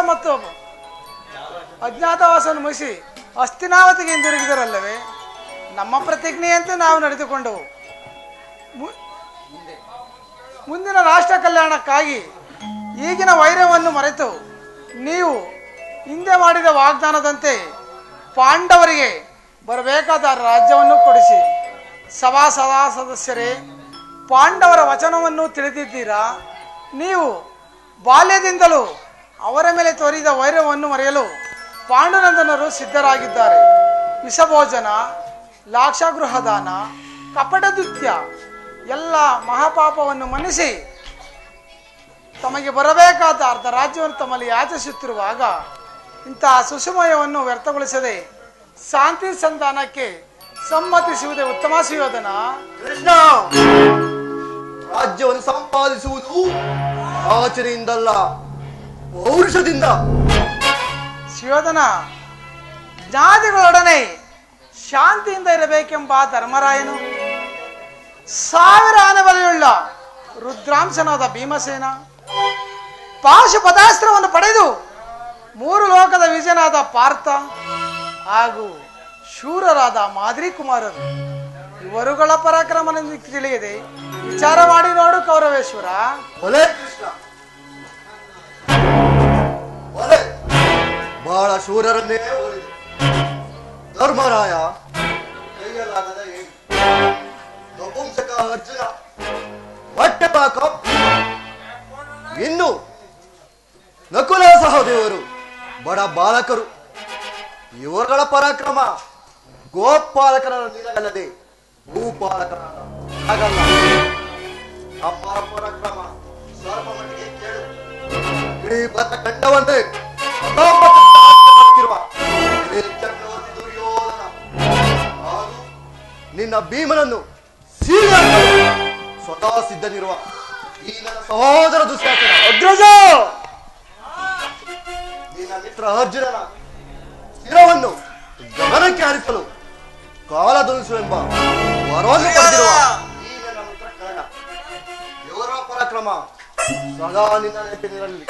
ಮತ್ತು ಅಜ್ಞಾತವಾಸವನ್ನು ಮುಗಿಸಿ ಹಸ್ತಿನಾವತಿಗೆ ಹಿಂದಿರುಗಿದರಲ್ಲವೇ? ನಮ್ಮ ಪ್ರತಿಜ್ಞೆಯಂತೆ ನಾವು ನಡೆದುಕೊಂಡವು. ಮುಂದಿನ ರಾಷ್ಟ್ರ ಕಲ್ಯಾಣಕ್ಕಾಗಿ ಈಗಿನ ವೈರವನ್ನು ಮರೆತು ನೀವು ಹಿಂದೆ ಮಾಡಿದ ವಾಗ್ದಾನದಂತೆ ಪಾಂಡವರಿಗೆ ಬರಬೇಕಾದ ರಾಜ್ಯವನ್ನು ಕೊಡಿಸಿ. ಸಭಾ ಸದಸ್ಯರೇ, ಪಾಂಡವರ ವಚನವನ್ನು ತಿಳಿದಿದ್ದೀರಾ? ನೀವು ಬಾಲ್ಯದಿಂದಲೂ ಅವರ ಮೇಲೆ ತೋರಿದ ವೈರವನ್ನು ಮರೆಯಲು ಪಾಂಡುನಂದನರು ಸಿದ್ಧರಾಗಿದ್ದಾರೆ. ವಿಷಭೋಜನ, ಲಾಕ್ಷಗೃಹದಾನ, ಕಪಟದುತ್ಯ ಎಲ್ಲ ಮಹಾಪಾಪವನ್ನು ಮನ್ನಿಸಿ ತಮಗೆ ಬರಬೇಕಾದ ಅರ್ಧ ರಾಜ್ಯವನ್ನು ತಮ್ಮಲ್ಲಿ ಯಾಚಿಸುತ್ತಿರುವಾಗ ಇಂತಹ ಸುಸುಮಯವನ್ನು ವ್ಯರ್ಥಗೊಳಿಸದೆ ಶಾಂತಿ ಸಂಧಾನಕ್ಕೆ ಸಮ್ಮತಿಸುವುದೇ ಉತ್ತಮ ಸುಯೋಧನ. ಕೃಷ್ಣ, ರಾಜ್ಯವನ್ನು ಸಂಪಾದಿಸುವುದು ಆಚರಣೆಯಿಂದಲ್ಲ, ಪೌರುಷದಿಂದ. ಸುಯೋಧನ, ಜ್ಞಾತಿಗಳೊಡನೆ ಶಾಂತಿಯಿಂದ ಇರಬೇಕೆಂಬ ಧರ್ಮರಾಯನು, 1000 ಆನೆ ಬಲೆಯುಳ್ಳ ರುದ್ರಾಂಶನಾದ ಭೀಮಸೇನ, ಪಾಶುಪದಾಸ್ತ್ರವನ್ನು ಪಡೆದು 3 ಲೋಕದ ವಿಜಯನಾದ ಪಾರ್ಥ ಹಾಗೂ ಶೂರರಾದ ಮಾದ್ರಿ ಕುಮಾರರು, ಇವರುಗಳ ಪರಾಕ್ರಮ ತಿಳಿಯದೆ ವಿಚಾರ ಮಾಡಿ ನೋಡು ಕೌರವೇಶ್ವರ. ಒಲೆ ಕೃಷ್ಣ, ಒಲೆ ಬಹಳ ಶೂರರನ್ನೇ ಹೋಲಿದೆ. ಧರ್ಮರಾಯ ಕೈಯಲಾಗದ ಏನು, ನಪುಂಸಕ ಅರ್ಜುನ, ಹೊಟ್ಟೆಪಾಕ, ಇನ್ನು ನಕುಲ ಸಹದೇವರು ಬಡ ಬಾಲಕರು, ಇವರುಗಳ ಪರಾಕ್ರಮ ಗೋಪಾಲಕರ ನೀರಲ್ಲದೆ ಭೂಪಾಲಕರಾದ ಹಾಗಲ್ಲ. ಅಪಾರ ಪರಾಕ್ರಮ ಸ್ವಲ್ಪ ಮಟ್ಟಿಗೆ ಕೇಳು. ಇಡೀ ಬದ್ಧ ಖಂಡವನ್ನೇ ಚಕ್ರವರ್ತಿ ದುರ್ಯೋಧನ ಹಾಗೂ ನಿನ್ನ ಭೀಮನನ್ನು ಸ್ವತಃ ಸಿದ್ಧನಿರುವ ಈ ನನ್ನ ಸಹೋದರ ದುಶ್ಯಾಸನ ಅಗ್ರಜ, ನಿನ್ನ ಮಿತ್ರ ಅರ್ಜುನನ ಶಿರವನ್ನು ಗಮನಕ್ಕೆ ಹಾರಿಸಲು ಕಾಲದೊಲಿಸುವೆಂಬ ಭರವಸೆ ಪಡೆದಿರುವ ಈ ನನ್ನ ಮಿತ್ರ ಕರ್ಣ, ಇವರ ಪರಾಕ್ರಮ ಸದಾ ನಿನ್ನ ನೆನಪಿನಲ್ಲಿ.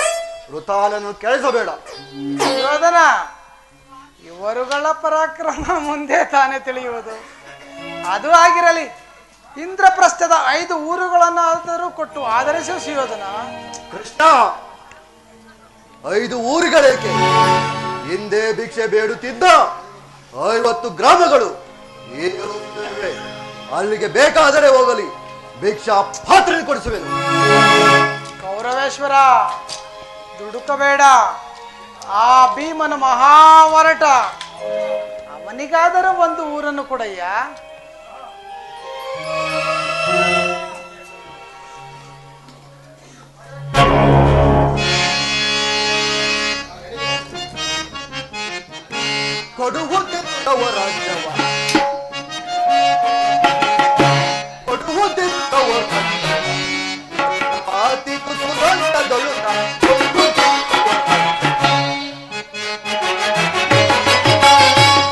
ವೃತಾನನ್ನು ಕೆಳಿಸಬೇಡ. ಯೋಧನ, ಇವರುಗಳ ಪರಾಕ್ರಮ ಮುಂದೆ ತಾನೇ ತಿಳಿಯುವುದು. ಅದು ಆಗಿರಲಿ, ಇಂದ್ರಪ್ರಸ್ಥದ 5 ಊರುಗಳನ್ನಾದರೂ ಕೊಟ್ಟು ಆಧರಿಸುವ ಸುಯೋಧನ. ಕೃಷ್ಣ, 5 ಊರುಗಳೇಕೆ? ಹಿಂದೆ ಭಿಕ್ಷೆ ಬೇಡುತ್ತಿದ್ದ 50 ಗ್ರಾಮಗಳು ಇವೆ. ಅಲ್ಲಿಗೆ ಬೇಕಾದರೆ ಹೋಗಲಿ, ಭಿಕ್ಷಾ ಪಾತ್ರ ಕೊಡಿಸುವೆನು. ಕೌರವೇಶ್ವರ, ದುಡುಕಬೇಡ. ಆ ಭೀಮನ ಮಹಾವರಟ, ಅವನಿಗಾದರೂ 1 ಊರನ್ನು ಕೊಡಯ್ಯ. ಕೊಡುವುದೆಂದವ ರಾಜ್ಯವ, ಕೊಡುವುದೆಂದವ ಆತಿ ಕುಸುಮಂತದೊಳುತ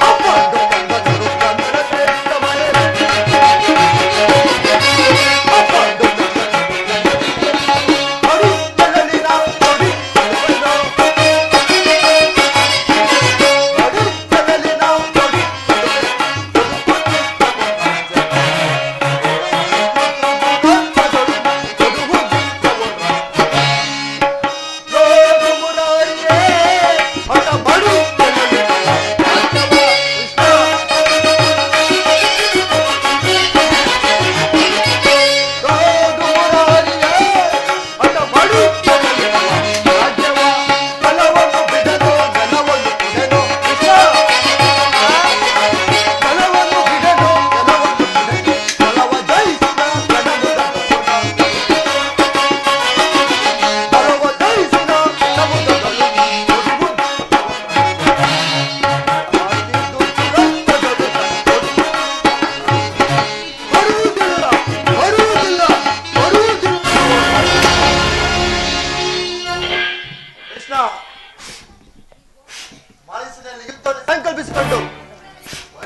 ಅಪ್ಪಂಡು ಕಂದದರು ಕನ್ನಡ ಶ್ರೇಷ್ಠ ಮನೆ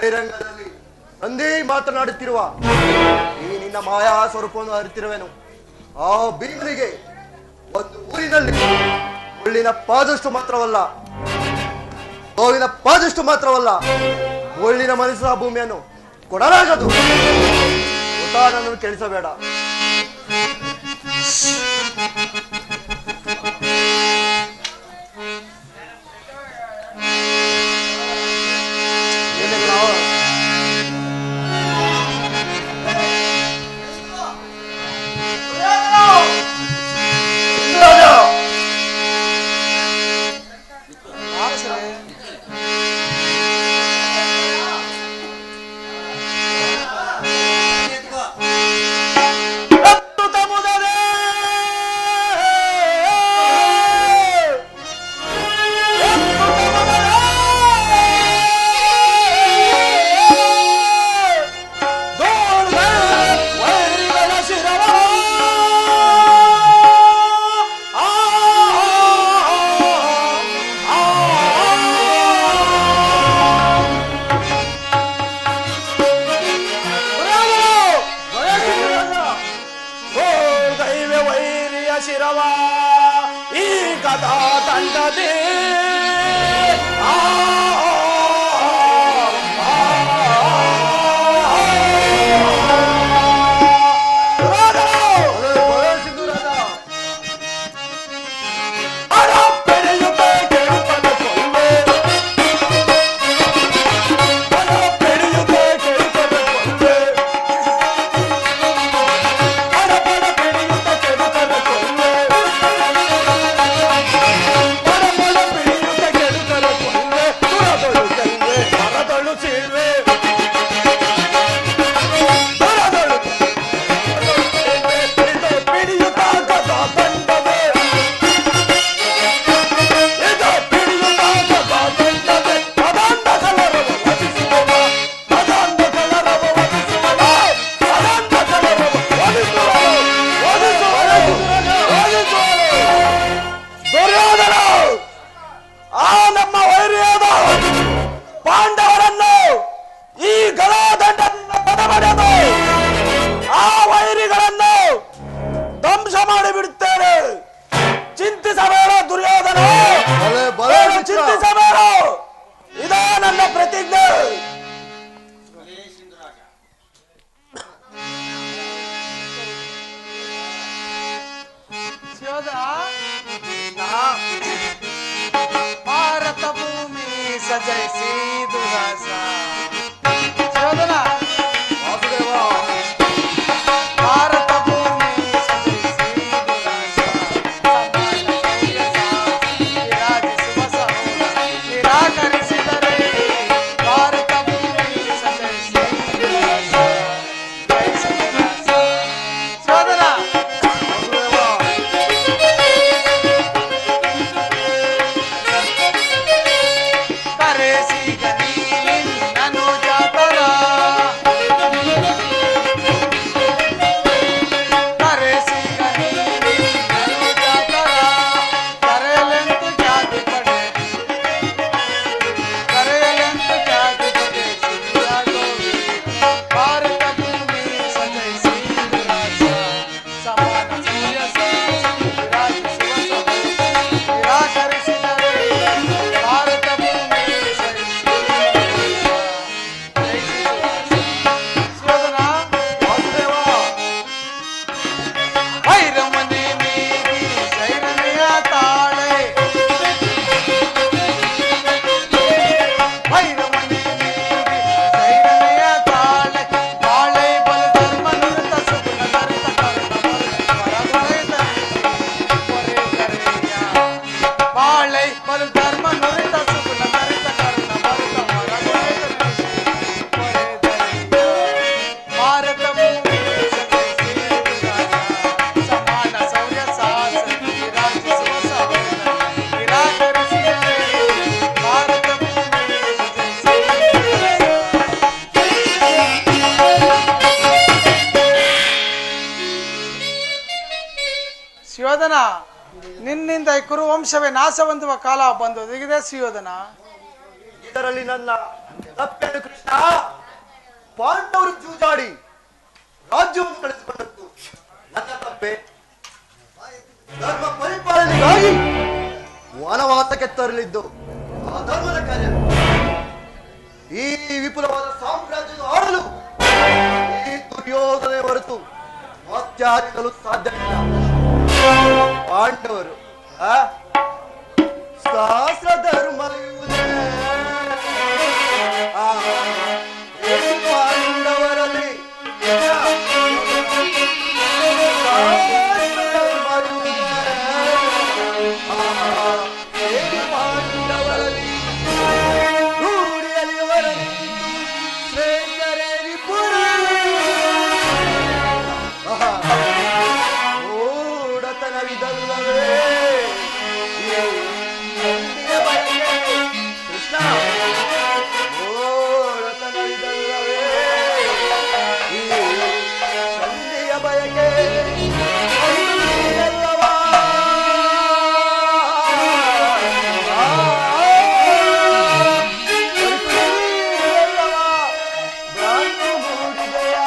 ಬಹಿರಂಗದಲ್ಲಿ ಸಂಧಿ ಮಾತನಾಡುತ್ತಿರುವ ಈ ನಿನ್ನ ಮಾಯಾ ಸ್ವರೂಪವನ್ನು ಅರಿತಿರುವೆನು. ಆ ಭೀಮನಿಗೆ ಒಂದು ಊರಿನಲ್ಲಿ ಮುಳ್ಳಿನ ಪಾದಷ್ಟು ಮಾತ್ರವಲ್ಲ, ಗೋವಿನ ಪಾದಷ್ಟು ಮಾತ್ರವಲ್ಲ, ಮುಳ್ಳಿನ ಮನಸ್ಸಿನ ಭೂಮಿಯನ್ನು ಕೊಡಲಾಗದು. ನನ್ನನ್ನು ಕೇಳಿಸಬೇಡ. ಭಾರತ ಭೂಮಿ ಸಜೈಸಿ ದುರಾಸ ಶೋಧನ ಭಾರತ ಭೂಮಿ ಸಜೈಸಿ ದುರಾಸ ನಿರಾಕರಿಸಿದರೆ ಭಾರತ ಭೂಮಿ ಸಜೈಸಿ ದುರಾಸ ಶೋಧನ ಸುಯೋಧನ, ನಿನ್ನಿಂದ ಈ ಕುರುವಂಶವೇ ನಾಶ ಹೊಂದುವ ಕಾಲ ಬಂದು ಒದಗಿದೆ ಸುಯೋಧನ. ಇದರಲ್ಲಿ ನನ್ನ ತಪ್ಪೇನು ಕೃಷ್ಣ? ಪಾಂಡವರು ಜೂಜಾಡಿ ರಾಜ್ಯವನ್ನು ಕಳಿಸಿಕೊಂಡದ್ದು ನನ್ನ ತಪ್ಪೆ. ಧರ್ಮ ಪರಿಪಾಲನೆಗಾಗಿ ವನವಾಸಕ್ಕೆ ತರಲಿದ್ದು ಆ ಧರ್ಮದ ಕಾರ್ಯ. ಈ ವಿಪುಲವಾದ ಸಾಮ್ರಾಜ್ಯವನ್ನು ಆಡಲು ಈ ದುರ್ಯೋಧನೆ ಹೊರತು ಮತ್ತಾರಿಗಲು ಸಾಧ್ಯವಿಲ್ಲ. ಪಾಂಡವರು ಸಹಸ್ರ ಧರ್ಮ ಪಾಂಡವರಲ್ಲಿ ಪಾಂಡವರಲ್ಲಿ ರೂಢಿಯಲ್ಲಿ ಶ್ರೇಷ್ಠರೇ ವಿಪುರ ಮೂಢತನವಿದಲ್ಲವೇ ಕೃಷ್ಣ, ಮೂಢತನವಿದಲ್ಲವೇ ಈ ಸಂಧಿಯ ಬಯಕೆ ಅಲ್ಲವಾ? ಭ್ರಾಂತಿ ಮೂಡಿದೆಯಾ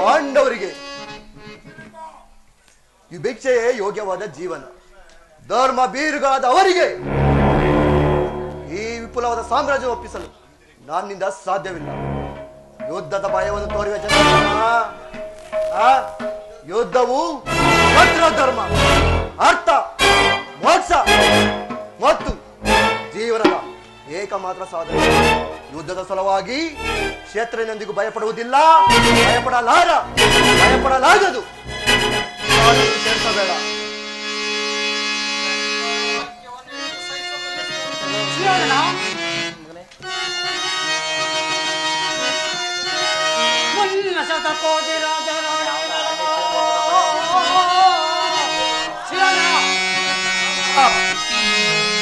ಪಾಂಡವರಿಗೆ ವಿಭಿಕ್ಷೆಯೇ ಯೋಗ್ಯವಾದ ಜೀವನ. ಧರ್ಮ ಬೀರುಗಾದ ಅವರಿಗೆ ಈ ವಿಪುಲವಾದ ಸಾಮ್ರಾಜ್ಯ ಒಪ್ಪಿಸಲು ನನ್ನಿಂದ ಸಾಧ್ಯವಿಲ್ಲ. ಯುದ್ಧದ ಭಯವನ್ನು ತೋರಿದ ಜನ ಯುದ್ಧವು ಭದ್ರ ಧರ್ಮ, ಅರ್ಥ, ಮೋಕ್ಷ ಮತ್ತು ಜೀವನದ ಏಕಮಾತ್ರ ಸಾಧನೆ. ಯುದ್ಧದ ಸಲುವಾಗಿ ಕ್ಷೇತ್ರನೆಂದಿಗೂ ಭಯಪಡುವುದಿಲ್ಲ, ಭಯಪಡಲಾಗದು. ಸೇರಿಸಬೇಡ. ಮುನ್ನ ಶತಕೋಟಿ ರಾಜರ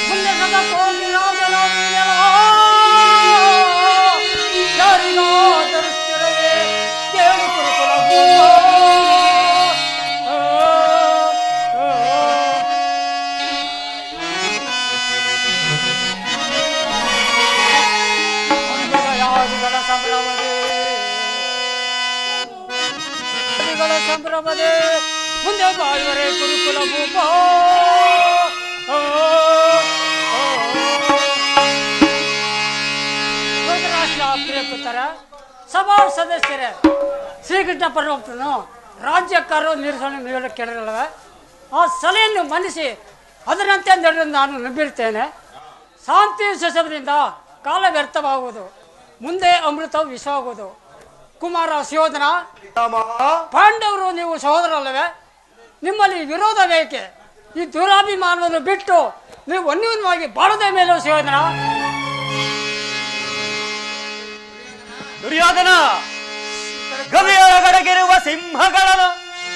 ಮುಂದೆ ಶತಕೋಟಿ ರಾಜರ ಯಾರಿಗೋ ತರಿಸ್ತಿರವೇ ಕೇಳು ಕುರುಕುಲ ಸಂಭ್ರಮದೇ ಮುಂದೆ ಬಾಳುವರೆ ಕುರುಕುಲ ಭೂಪ. ರಾಷ್ಟ್ರ ಪ್ರಿಯ ಪುತ್ರ ಸಭಾ ಸದಸ್ಯರೇ, ಶ್ರೀಕೃಷ್ಣ ಪರಮಾತ್ಮನು ರಾಜ್ಯ ಕಾರ್ಯ ನಿರ್ವಹಣೆ ನೀಡಲು ಕೇಳಿರಲ್ಲವೇ? ಆ ಸಲಹೆಯನ್ನು ಮನ್ನಿಸಿ ಅದರಂತೆ ನಡೆದು ನಾನು ನಂಬಿರ್ತೇನೆ. ಶಾಂತಿ ಸುಸಭದಿಂದ ಕಾಲ ವ್ಯರ್ಥವಾಗುವುದು, ಮುಂದೆ ಅಮೃತ ವಿಷವಾಗುವುದು. ಕುಮಾರ ಸುಯೋಧನ, ಪಾಂಡವರು ನೀವು ಸಹೋದರಲ್ಲವೇ? ನಿಮ್ಮಲ್ಲಿ ವಿರೋಧ ಬೇಕೆ? ಈ ದುರಾಭಿಮಾನವನ್ನು ಬಿಟ್ಟು ನೀವು ಅನ್ಯೂನ್ಯವಾಗಿ ಬಾಳದ ಮೇಲೆ ಸುಯೋಧನ. ದುರ್ಯೋಧನ, ಗವಿಯೊಳಗಡಗಿರುವ ಸಿಂಹಗಳನ್ನು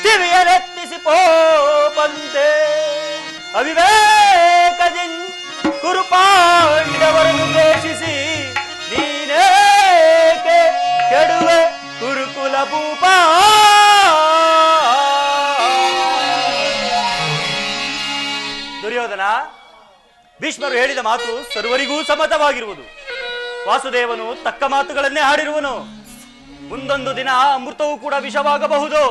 ಕಿವಿಯಲೆತ್ತಿಸಿ ಪೋಪಂತೆ ಅವಿವೇಕದಿಂದ ಕುರುಪಾಂಡವರನ್ನು ದ್ವೇಷಿಸಿ ನೀನೇಕೆ ಕೆಡುವೆ ಕುರುಕುಲ ಭೂಪ. ದುರ್ಯೋಧನ, ಭೀಷ್ಮರು ಹೇಳಿದ ಮಾತು ಸರ್ವರಿಗೂ ಸಮ್ಮತವಾಗಿರುವುದು. ವಾಸುದೇವನು ತಕ್ಕ ಮಾತುಗಳನ್ನೇ ಹಾಡಿರುವನು. ಮುಂದೊಂದು ದಿನ ಅಮೃತವೂ ಕೂಡ ವಿಷವಾಗಬಹುದು.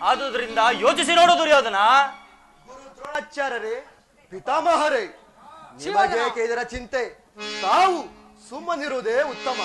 ಆದುದರಿಂದ ಯೋಚಿಸಿ ನೋಡು ದುರ್ಯೋಧನ. ಗುರು ದ್ರೋಣಾಚಾರ್ಯರೇ, ಪಿತಾಮಹರೇ, ನಿಮಗೇಕೆ ಇದರ ಚಿಂತೆ? ತಾವು ಸುಮ್ಮನಿರುವುದೇ ಉತ್ತಮ.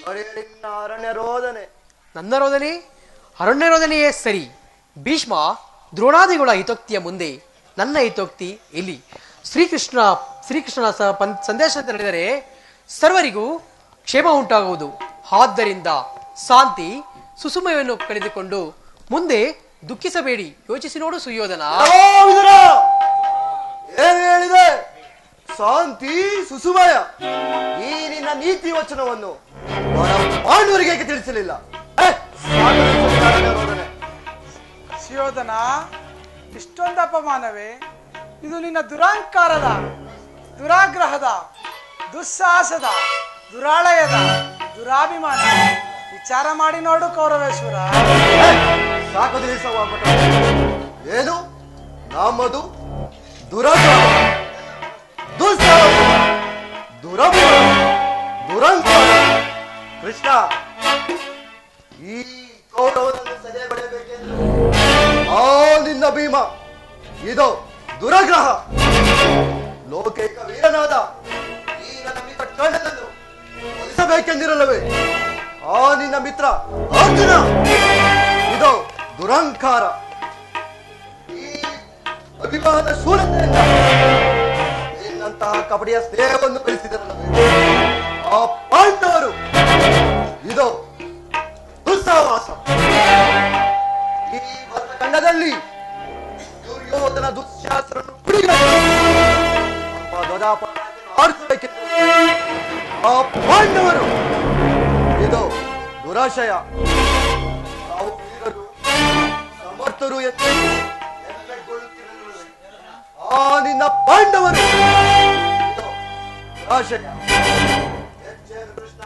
ನಡೆಯಲಿ ನಿನ್ನ ಅರಣ್ಯ ರೋದನೆ. ನನ್ನ ರೋದನೆ ಅರಣ್ಯ ರೋದನೆಯೇ ಸರಿ. ಭೀಷ್ಮ ದ್ರೋಣಾದಿಗಳ ಹಿತೋಕ್ತಿಯ ಮುಂದೆ ನನ್ನ ಹಿತೋಕ್ತಿ ಎಲ್ಲಿ? ಶ್ರೀಕೃಷ್ಣನ ಸಂದೇಶ ಅಂತ ನಡೆದರೆ ಸರ್ವರಿಗೂ ಕ್ಷೇಮ ಉಂಟಾಗುವುದು. ಆದ್ದರಿಂದ ಶಾಂತಿ ಸುಸುಮಯವನ್ನು ಕಳೆದುಕೊಂಡು ಮುಂದೆ ದುಃಖಿಸಬೇಡಿ. ಯೋಚಿಸಿ ನೋಡು ಸುಯೋಧನ. ಏನು ಹೇಳಿದೆ? ಶಾಂತಿ ಸುಸುಮಯ. ಈ ನಿನ್ನ ನೀತಿ ವಚನವನ್ನು ಪಾಂಡವರಿಗೆ ಏಕೆ ತಿಳಿಸಲಿಲ್ಲ? ಸುಯೋಧನ, ಇಷ್ಟೊಂದು ಅಪಮಾನವೇ? ಇದು ನಿನ್ನ ದುರಾಂಕಾರದ, ದುರಾಗ್ರಹದ, ದುಸ್ಸಾಹಸದ, ದುರಾಳಯದ, ದುರಾಭಿಮಾನ. ವಿಚಾರ ಮಾಡಿ ನೋಡು ಕೌರವೇಶ್ವರ. ಸಾಕು ತಿಳಿಸವಾಪಟ. ಏನು ನಮ್ಮದು ದುರಾಗ್ರಹ, ದುಸ್ಸಾಹಸ, ದುರಭಿಮಾನ, ದುರಂಕಾರ. ಕೃಷ್ಣ, ಈ ಕೌರವನನ್ನು ಸದೆ ಬಡಿಯಬೇಕೆಂದು ಆ ನಿನ್ನ ಭೀಮ ಇದು ದುರಗ್ರಹ. ಲೋಕೈಕ ವೀರನಾದ ಈ ನನ್ನ ಮಿತ್ರ ಕರ್ಣನನ್ನು ಒಲಿಸಬೇಕೆಂದಿರಲ್ಲವೇ ಆ ನಿನ್ನ ಮಿತ್ರ ಅರ್ಜುನ ಇದು ದುರಂಕಾರ. ಈ ಅಭಿಮಾನದ ಶೂರತೆಯಿಂದ ನಿನ್ನಂತಹ ಕಬಡ್ಡಿಯ ಸ್ನೇಹವನ್ನು ಬೆಳೆಸಿದರಲ್ಲವೇ ಆ ಪಾಂಡವರು ಇದು ದುಸ್ಸಾಹಸ. ಈ ತಂಡದಲ್ಲಿ ದುರ್ಯೋಧನ ದುಶ್ಯಾಸನನ್ನು ಆರಿಸಬೇಕೆಂದು ಆ ಪಾಂಡವರು ಇದು ದುರಾಶಯ. ನಾವು ವೀರರು ಸಮರ್ಥರು ಎಂದು ಹೆಮ್ಮೆಗೊಳ್ಳುತ್ತಿರಲಿಲ್ಲ. ಆ ನಿನ್ನ ಪಾಂಡವರು ಇದು ದುರಾಶಯ. ಹೆಚ್ಚೇನು ಕೃಷ್ಣ,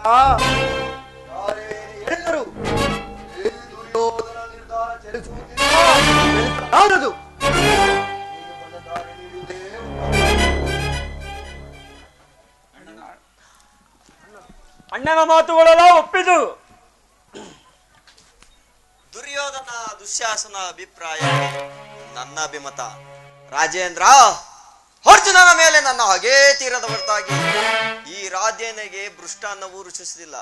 ಎಲ್ಲರೂ ದುರ್ಯೋಧನ ನಿರ್ಧಾರ ಚಲಿಸುವುದಿಲ್ಲ. ಅಣ್ಣನ ಮಾತುಗಳೆಲ್ಲ ಒಪ್ಪಿದು. ದುರ್ಯೋಧನ ದುಶ್ಯಾಸನ ಅಭಿಪ್ರಾಯ ನನ್ನ ಅಭಿಮತ. ರಾಜೇಂದ್ರ, ಅರ್ಜುನನ ಮೇಲೆ ನನ್ನ ಹಾಗೇ ತೀರದ ಹೊರತಾಗಿ ಈ ರಾಧೇನೆಗೆ ಭೃಷ್ಟಾನ್ನವೂ ರುಚಿಸುವುದಿಲ್ಲ.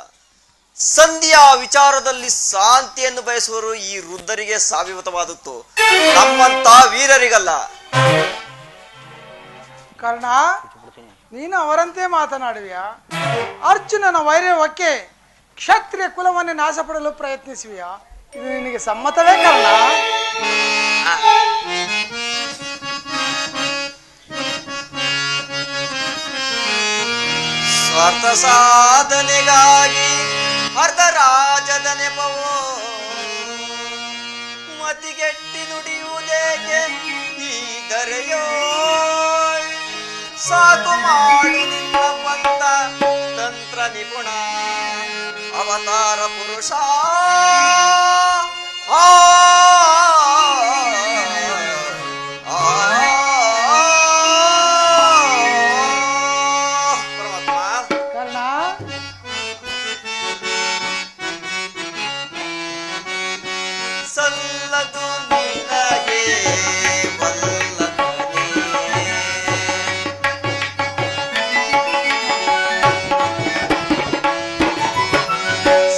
ಸಂಧಿಯ ವಿಚಾರದಲ್ಲಿ ಶಾಂತಿಯನ್ನು ಬಯಸುವರು ಈ ವೃದ್ಧರಿಗೆ ಸಾಭಿಮತವಾದದ್ದು, ನಮ್ಮಂತ ವೀರರಿಗಲ್ಲ. ಕರ್ಣ, ನೀನು ಅವರಂತೆ ಮಾತನಾಡುವಿಯಾ? ಅರ್ಜುನನ ವೈರವಕ್ಕೆ ಕ್ಷತ್ರಿಯ ಕುಲವನ್ನೇ ನಾಶಪಡಲು ಪ್ರಯತ್ನಿಸುವಿಯಾ? ಇದು ನಿನಗೆ ಸಮ್ಮತವೇ ಕರ್ಣ? ಸ್ವಾರ್ಥ ಸಾಧನೆಗಾಗಿ ಅರ್ಧ ರಾಜದ ನೆಪವೋ ಮತಿಗೆಟ್ಟಿ ನುಡಿಯುವುದೇಕೆ ಈ ದರೆಯೋ? ಸಾಕು ಮಾಡು ನಿನ್ನ ಪಂಥ ತಂತ್ರ ನಿಪುಣ ಅವತಾರ ಪುರುಷ. ಕರ್ಣ, ಸಲ್ಲದು ನಿನಗೆ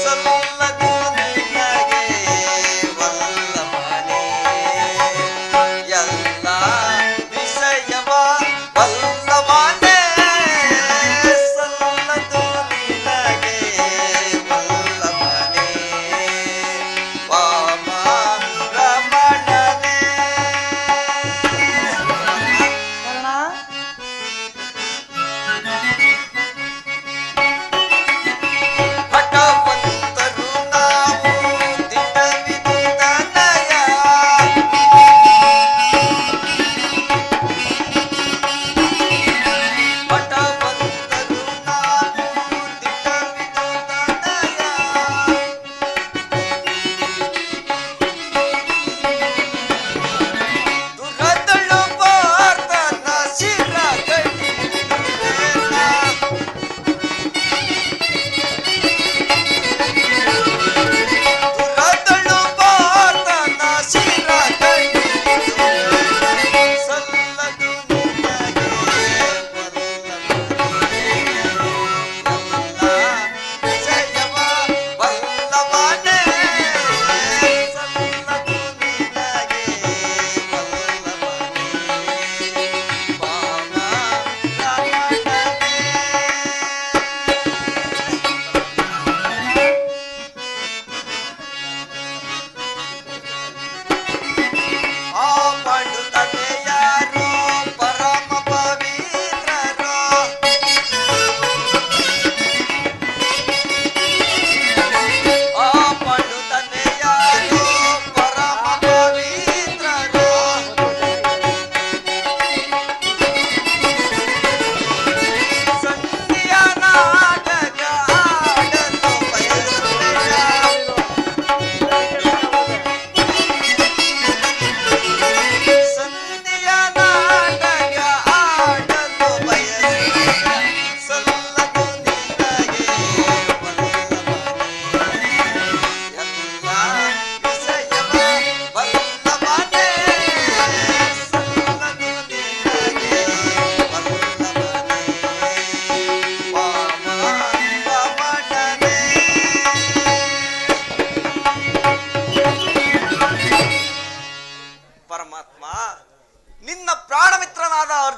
ಸಲ್ಲದು ನಿನಗೆ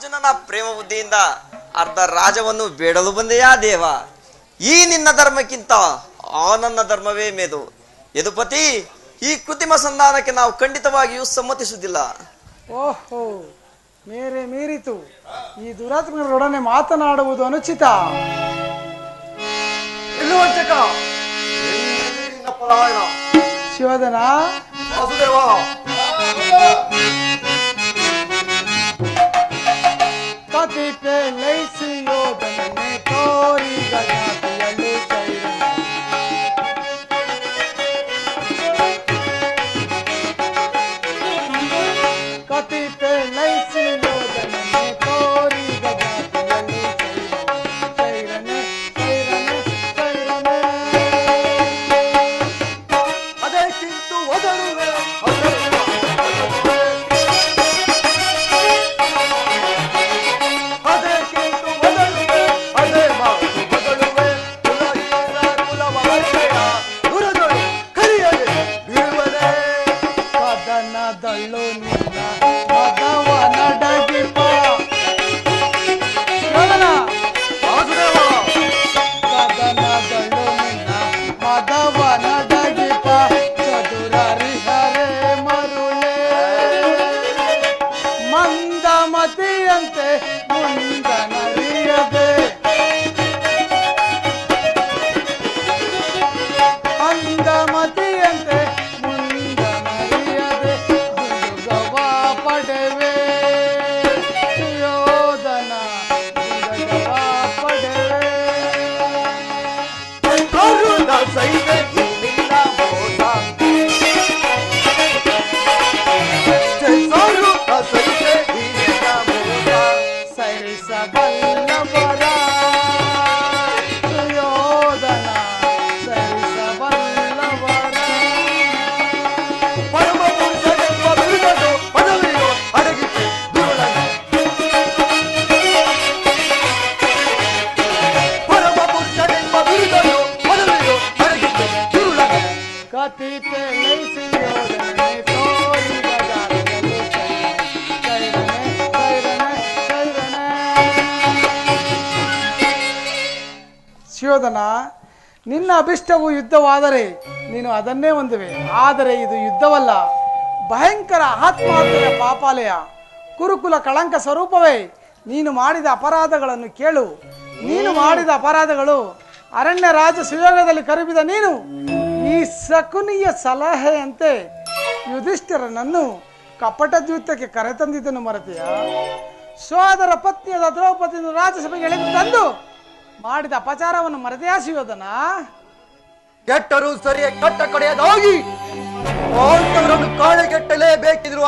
ಅರ್ಜುನನ ಪ್ರೇಮ ಬುದ್ಧಿಯಿಂದ ಅರ್ಧ ರಾಜವನ್ನು ಬೇಡಲು ಬಂದೆಯಾ ದೇವ? ಈ ನಿನ್ನ ಧರ್ಮಕ್ಕಿಂತ ಆ ನನ್ನ ಧರ್ಮವೇ ಮೇದು. ಯದುಪತಿ, ಈ ಕೃತಿಮ ಸಂಧಾನಕ್ಕೆ ನಾವು ಖಂಡಿತವಾಗಿಯೂ ಸಮ್ಮತಿಸುವುದಿಲ್ಲ. ಓಹೋ, ಮೇರೆ ಮೀರಿತು. ಈ ದುರಾತ್ಮರೊಡನೆ ಮಾತನಾಡುವುದು ಅನುಚಿತ. ನಿಲ್ಲುವಂಚಕ, ನಿನ್ನ ಪಲಾಯನ. ಶಿವಧನ, ವಾಸುದೇವ, ಕತಿ ಪೇಲೈಸಿಯೋದನೆ ತೋರಿ ಗಣತಿಯಲು ಸೈರನೆ. ಕತಿ ಪೇಲೈಸಿಯೋದನೆ ತೋರಿ ಗಣತಿಯಲು ಸೈರನೆ. ಸೈರನೆ ಸೈರನೆ ಅದೇ ಕಿಂತು ಒದರುವೆ ಅದೇ ಕಿಂತು ಒದರುವೆ ಅದೇ ಮಾತು ಬದಲುವೆ ಕುಲಹೀನ ಕುಲವ ವೈಷಯ ದುರದೊಳು ಕರಿಯದೆ ಬೀಳುವನೆ. ಕದನದಳ್ಳು ನಿನ್ನ ಮದವ ನಡಗಿಪ. ಶಿವಧನ, ವಾಸುದೇವ, ಕದನದಳ್ಳು ನಿನ್ನ ಮದವ ನಡಗಿಪ. ಚದುರರಿಹರೆ ಮರುಳೆ ಮಂದಮತಿಯಂತೆ ಮುಂದನರಿಯದೆ. ಮಂದಮತಿಯಂತೆ ಮುಂದನರಿಯದೆ ದುರ್ಗವ ಪಡೆವೆ. ಸುಯೋಧನ ದುರ್ಗವ ಪಡೆವೆ. ಕರುಣ ಸೈದೆ ಈ ನಿನ್ನ ಮೋಸ. ಕರುಣ ಸೈದೆ ಈ ನಿನ್ನ ಮೋಸ. ಸರಿಸಬಲ್ಲವರ ಸುಯೋಧನ ಸರಿಸಬಲ್ಲವರ. ಪರಮ ಪುರುಷನೆಂಬ ಬಿರುದನು ಪದವಿಯು ಅಡಗಿಸಿ ದುರುಳನೆ. ಪರಮ ಪುರುಷನೆಂಬ ಬಿರುದನು ಪದವಿಯು ಅಡಗಿಸಿ ದುರುಳನೆ. ಕಥಿತೆ ಲೈಸಿಯೋಧನೆ ತೋರಿ ಬಜಾರದಲ್ಲಿ ಸೈರನೆ ಸೈರನೆ ಸೈರನೆ. ಶಿವಧನ, ನಿನ್ನ ಅಭಿಷ್ಟವು ಯುದ್ಧವಾದರೆ ನೀನು ಅದನ್ನೇ ಹೊಂದುವೆ. ಆದರೆ ಇದು ಯುದ್ಧವಲ್ಲ, ಭಯಂಕರ ಆತ್ಮಹತ್ಯೆಯ ಪಾಪಾಲಯ. ಕುರುಕುಲ ಕಳಂಕ ಸ್ವರೂಪವೇ. ನೀನು ಮಾಡಿದ ಅಪರಾಧಗಳನ್ನು ಕೇಳು. ನೀನು ಮಾಡಿದ ಅಪರಾಧಗಳು ಅರಣ್ಯ ರಾಜ ಸುಯೋಗದಲ್ಲಿ ಕರುಬಿದ ನೀನು ಈ ಶಕುನಿಯ ಸಲಹೆಯಂತೆ ಯುಧಿಷ್ಠಿರನನ್ನು ಕಪಟ ದ್ಯೂತಕ್ಕೆ ಕರೆತಂದಿದ್ದನ್ನು ಮರೆತೆಯ? ಸೋದರ ಪತ್ನಿಯಾದ ದ್ರೌಪದಿಯನ್ನು ರಾಜಸಭೆಗೆ ಎಳೆದು ತಂದು ಮಾಡಿದ ಅಪಚಾರವನ್ನು ಮರೆತೆಯಾ ಶಿವಧನ? ಕೆಟ್ಟರು ಸರಿಯ ಕಟ್ಟ ಕಡೆಯದಾಗಿ ಪಾಂಡವರನ್ನು ಕಾಣೆಗೆಟ್ಟಲೇಬೇಕಿರುವ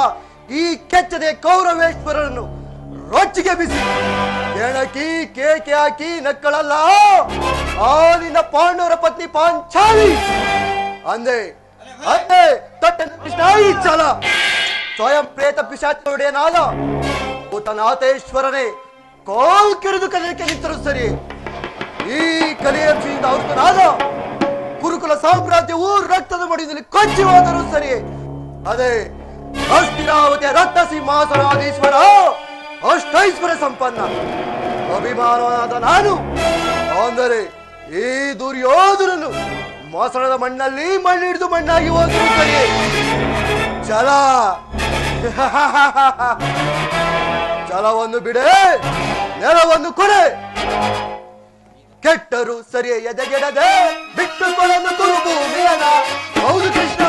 ಈ ಕೆಚ್ಚದೆ ಕೌರವೇಶ್ವರರನ್ನು ರೊಚ್ಚಿಗೆ ಬಿಸಿ ಕೆಣಕಿ ಕೇಕೆ ಹಾಕಿ ನಕ್ಕಳಲ್ಲ ಆ ನಿನ್ನ ಪಾಂಡವರ ಪತ್ನಿ ಪಾಂಚಾಲಿ ಅಂದೆ ಅಂದೆ ತಟ್ಟನಾಯಿ ಛಲ ಸ್ವಯಂ ಪ್ರೇತ ಪಿಶಾಚೊಡೆಯನಾದ ಭೂತನಾಥೇಶ್ವರನೇ ಕೋಲ್ ಕೆರೆದು ಕಲಿಯಕ್ಕೆ ನಿಂತರು ಸರಿ. ಈ ಕಲಿಯಂಶದಿಂದ ಆವೃತನಾದ ಕುರುಕುಲ ಸಾಮ್ರಾಜ್ಯವು ರಕ್ತದ ಮಡಿಯಲ್ಲಿ ಕೊಚ್ಚಿ ಹೋದರೂ ಸರಿ. ಅದೇ ಅಸ್ಥಿರಾವತಿಯ ರಕ್ತ ಸಿಂಹಾಸನಾಧೀಶ್ವರ ಅಷ್ಟೈಶ್ವರ ಸಂಪನ್ನ ಅಭಿಮಾನವಾದ ನಾನು ಅಂದರೆ ಈ ದುರ್ಯೋಧನನು ಮೊಸಳದ ಮಣ್ಣಲ್ಲಿ ಮಣ್ಣಿಡಿದು ಮಣ್ಣಾಗಿ ಹೋದರೂ ಸರಿ. ಛಲ ಛಲವನ್ನು ಬಿಡೆ, ನೆಲವನ್ನು ಕೊಡೆ. ಕೆಟ್ಟರು ಸರಿಯೇ ಎದೆಗೆಡದೆ ಬಿಟ್ಟುಕೊಳ್ಳಲು ಕುರುಭೂಮಿಯನ ಹೌದು ಕೃಷ್ಣ.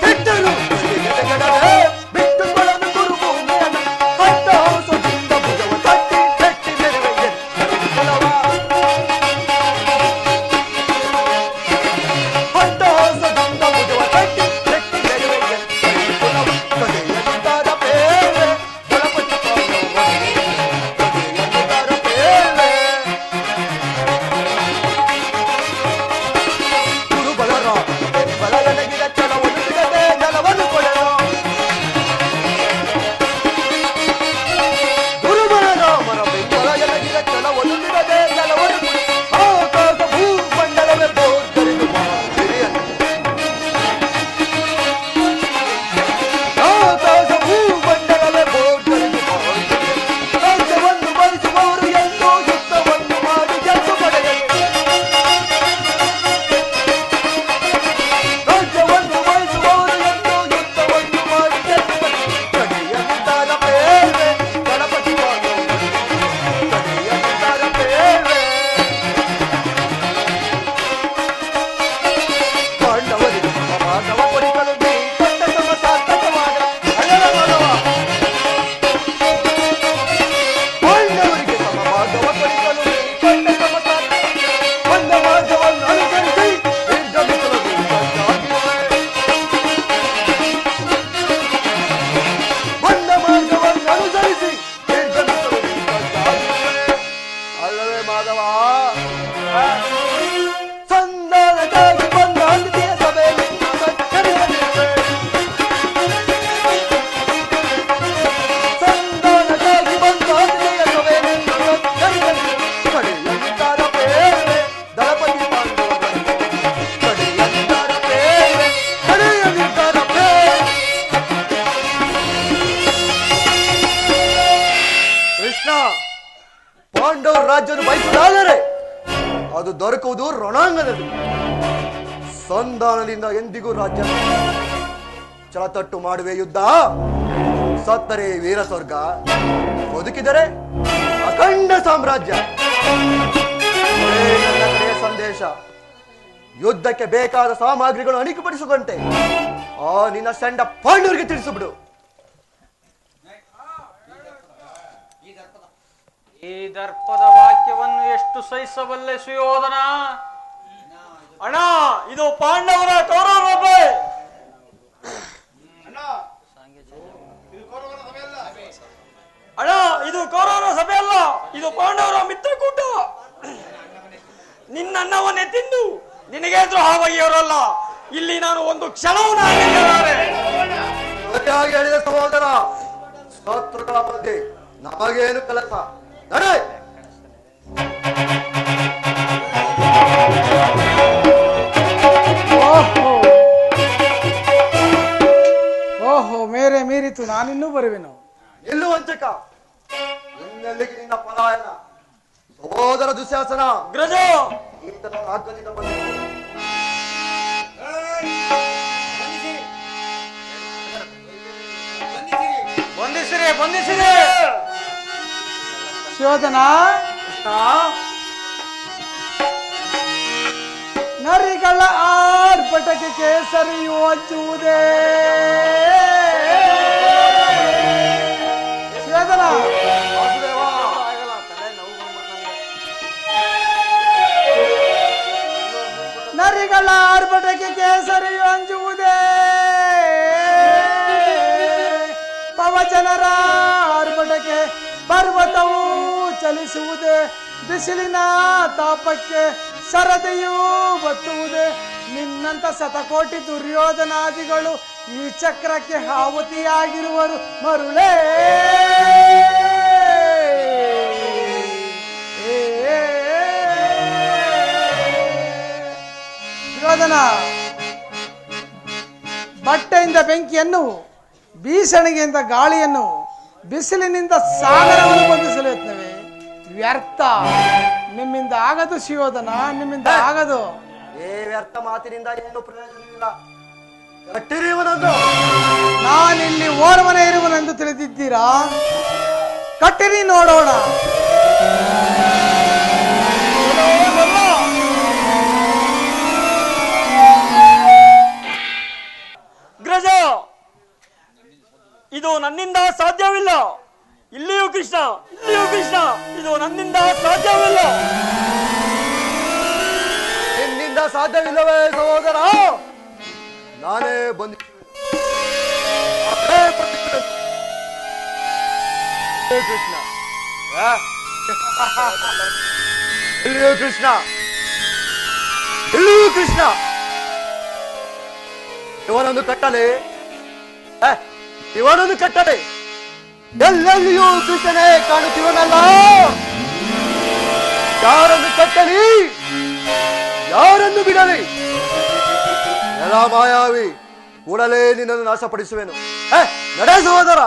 ಕೆಟ್ಟರು ಸರಿಯೇ ಎದೆಗೆಡದೆ ಬಿಟ್ಟುಕೊಳ್ಳಲು ಕುರುಭೂಮಿಯನ ಪಟ್ಟ ಹೌಸದಿಂದ ಭುಜವ ತಟ್ಟಿ ತಟ್ಟಿ ನೆರವೇರಿ ಕುಲವ ಪಟ್ಟ ಹೌಸದಿಂದ ಭುಜವ ತಟ್ಟಿ ತಟ್ಟಿ ನೆರವೇರಿ ಕುಲವ ಕಡೆಯದಿದ್ದಾರ ಬೇರೆ ದಳಪತಿ ಅದು ದೊರಕುವುದು ರಣಾಂಗಣದಲ್ಲಿ. ಸಂಧಾನದಿಂದ ಎಂದಿಗೂ ರಾಜ್ಯ ಛಲತಟ್ಟು ಮಾಡುವೆ ಯುದ್ಧ. ಸತ್ತರೆ ವೀರ ಸ್ವರ್ಗ, ಬದುಕಿದರೆ ಅಖಂಡ ಸಾಮ್ರಾಜ್ಯ. ನನ್ನ ಕಡೆಯ ಸಂದೇಶ, ಯುದ್ಧಕ್ಕೆ ಬೇಕಾದ ಸಾಮಗ್ರಿಗಳು ಅಣಿಕುಪಡಿಸುವಂತೆ ಆ ನಿನ್ನ ಸಣ್ಣ ಪಾಂಡವರಿಗೆ ತಿಳಿಸಿಬಿಡು. ಈ ದರ್ಪದ ವಾಕ್ಯವನ್ನು ಎಷ್ಟು ಸಹಿಸಬಲ್ಲೆ ಸುಯೋಧನ? ಅಣ್ಣ, ಇದು ಪಾಂಡವರ ಕೌರವ. ಅಣ್ಣ, ಇದು ಕೌರವರ ಸಭೆ ಅಲ್ಲ, ಇದು ಪಾಂಡವರ ಮಿತ್ರಕೂಟ. ನಿನ್ನನ್ನವನ್ನೇ ತಿಂದು ನಿನಗೆ ದ್ರೋಹವಾಗಿಯವರಲ್ಲ. ಇಲ್ಲಿ ನಾನು ಒಂದು ಕ್ಷಣವೂ ಹೇಳಿದ ಸಹೋದರ, ಶತ್ರುಗಳ ಮಧ್ಯೆ ನಮಗೇನು ಕೆಲಸ? ನಡೆ. ಓಹೋ, ಮೇರೆ ಮೀರಿತು, ನಾನಿನ್ನೂ ಬರುವೆನು. ಎಲ್ಲೂ ವಂಚಕ, ಇನ್ನೆಲ್ಲಿಗೆ ನಿನ್ನ ಪಲಾಯನ? ಸಹೋದರ ದುಶ್ಯಾಸನ, ಗ್ರಜ ಈತನ ರಾಜ್ಯದಿಂದ ಬಂದಿದೆ. ಬಂಧಿಸಿರಿ. ಶೋಧನ, ನರಿಗಳ ಆರ್ಭಟಕ್ಕೆ ಕೇಸರಿಯು ಹಚ್ಚುವುದೇ. ಶೋಧನ, ನರಿಗಳ ಆರ್ಭಟಕ್ಕೆ ಕೇಸರಿಯು ಹಂಚುವುದೇ. ಪವಜನರ ಆರ್ಭಟಕ್ಕೆ ಪರ್ವತವು ಚಲಿಸುವುದೇ. ಬಿಸಿಲಿನ ತಾಪಕ್ಕೆ ಸರದೆಯೂ ಬತ್ತುವುದೇ. ನಿನ್ನಂತ ಶತಕೋಟಿ ದುರ್ಯೋಧನಾದಿಗಳು ಈ ಚಕ್ರಕ್ಕೆ ಆಹುತಿಯಾಗಿರುವರು ಮರುಳೇ. ದುರ್ಯೋಧನ, ಬಟ್ಟೆಯಿಂದ ಬೆಂಕಿಯನ್ನು, ಬೀಸಣಿಗೆಯಿಂದ ಗಾಳಿಯನ್ನು, ಬಿಸಿಲಿನಿಂದ ಸಾಗರವನ್ನು ಬಂಧಿಸಲು ಯತ್ನವೇ ವ್ಯರ್ಥ. ನಿಮ್ಮಿಂದ ಆಗದು ಸುಯೋಧನ, ನಿಮ್ಮಿಂದ ಆಗದು. ವ್ಯರ್ಥ ಮಾತಿನಿಂದ ಏನು ಪ್ರಯೋಜನವಿಲ್ಲ. ಕಟ್ಟಿರುವನೊಂದು. ನಾನಿಲ್ಲಿ ಓರ್ವನೇ ಇರುವನೆಂದು ತಿಳಿದಿದ್ದೀರಾ? ಕಟ್ಟಿರಿ ನೋಡೋಣ. ಗ್ರಜ, ಇದು ನನ್ನಿಂದ ಸಾಧ್ಯವಿಲ್ಲ. ಇಲ್ಲಿಯೂ ಕೃಷ್ಣ, ಇದು ನನ್ನಿಂದ ಸಾಧ್ಯವಿಲ್ಲ. ನಿನ್ನಿಂದ ಸಾಧ್ಯವಿಲ್ಲವೇ ಸಹೋದರ? ನಾನೇ ಕೃಷ್ಣ, ಇಲ್ಲಿಯೂ ಕೃಷ್ಣ, ಇವನೊಂದು ಕಟ್ಟಲೆ, ಎಲ್ಲೆಲ್ಲಿಯೂ ಕೃಷ್ಣನೇ ಕಾಣುತ್ತಿವನಲ್ಲ. ಯಾರನ್ನು ಕಟ್ಟಲಿ, ಯಾರನ್ನು ಬಿಡಲಿ? ಎಲ್ಲ ಮಾಯಾವಿ, ಕೂಡಲೇ ನಿನ್ನನ್ನು ನಾಶಪಡಿಸುವೆನು. ನಡೆ ಸಹೋದರ.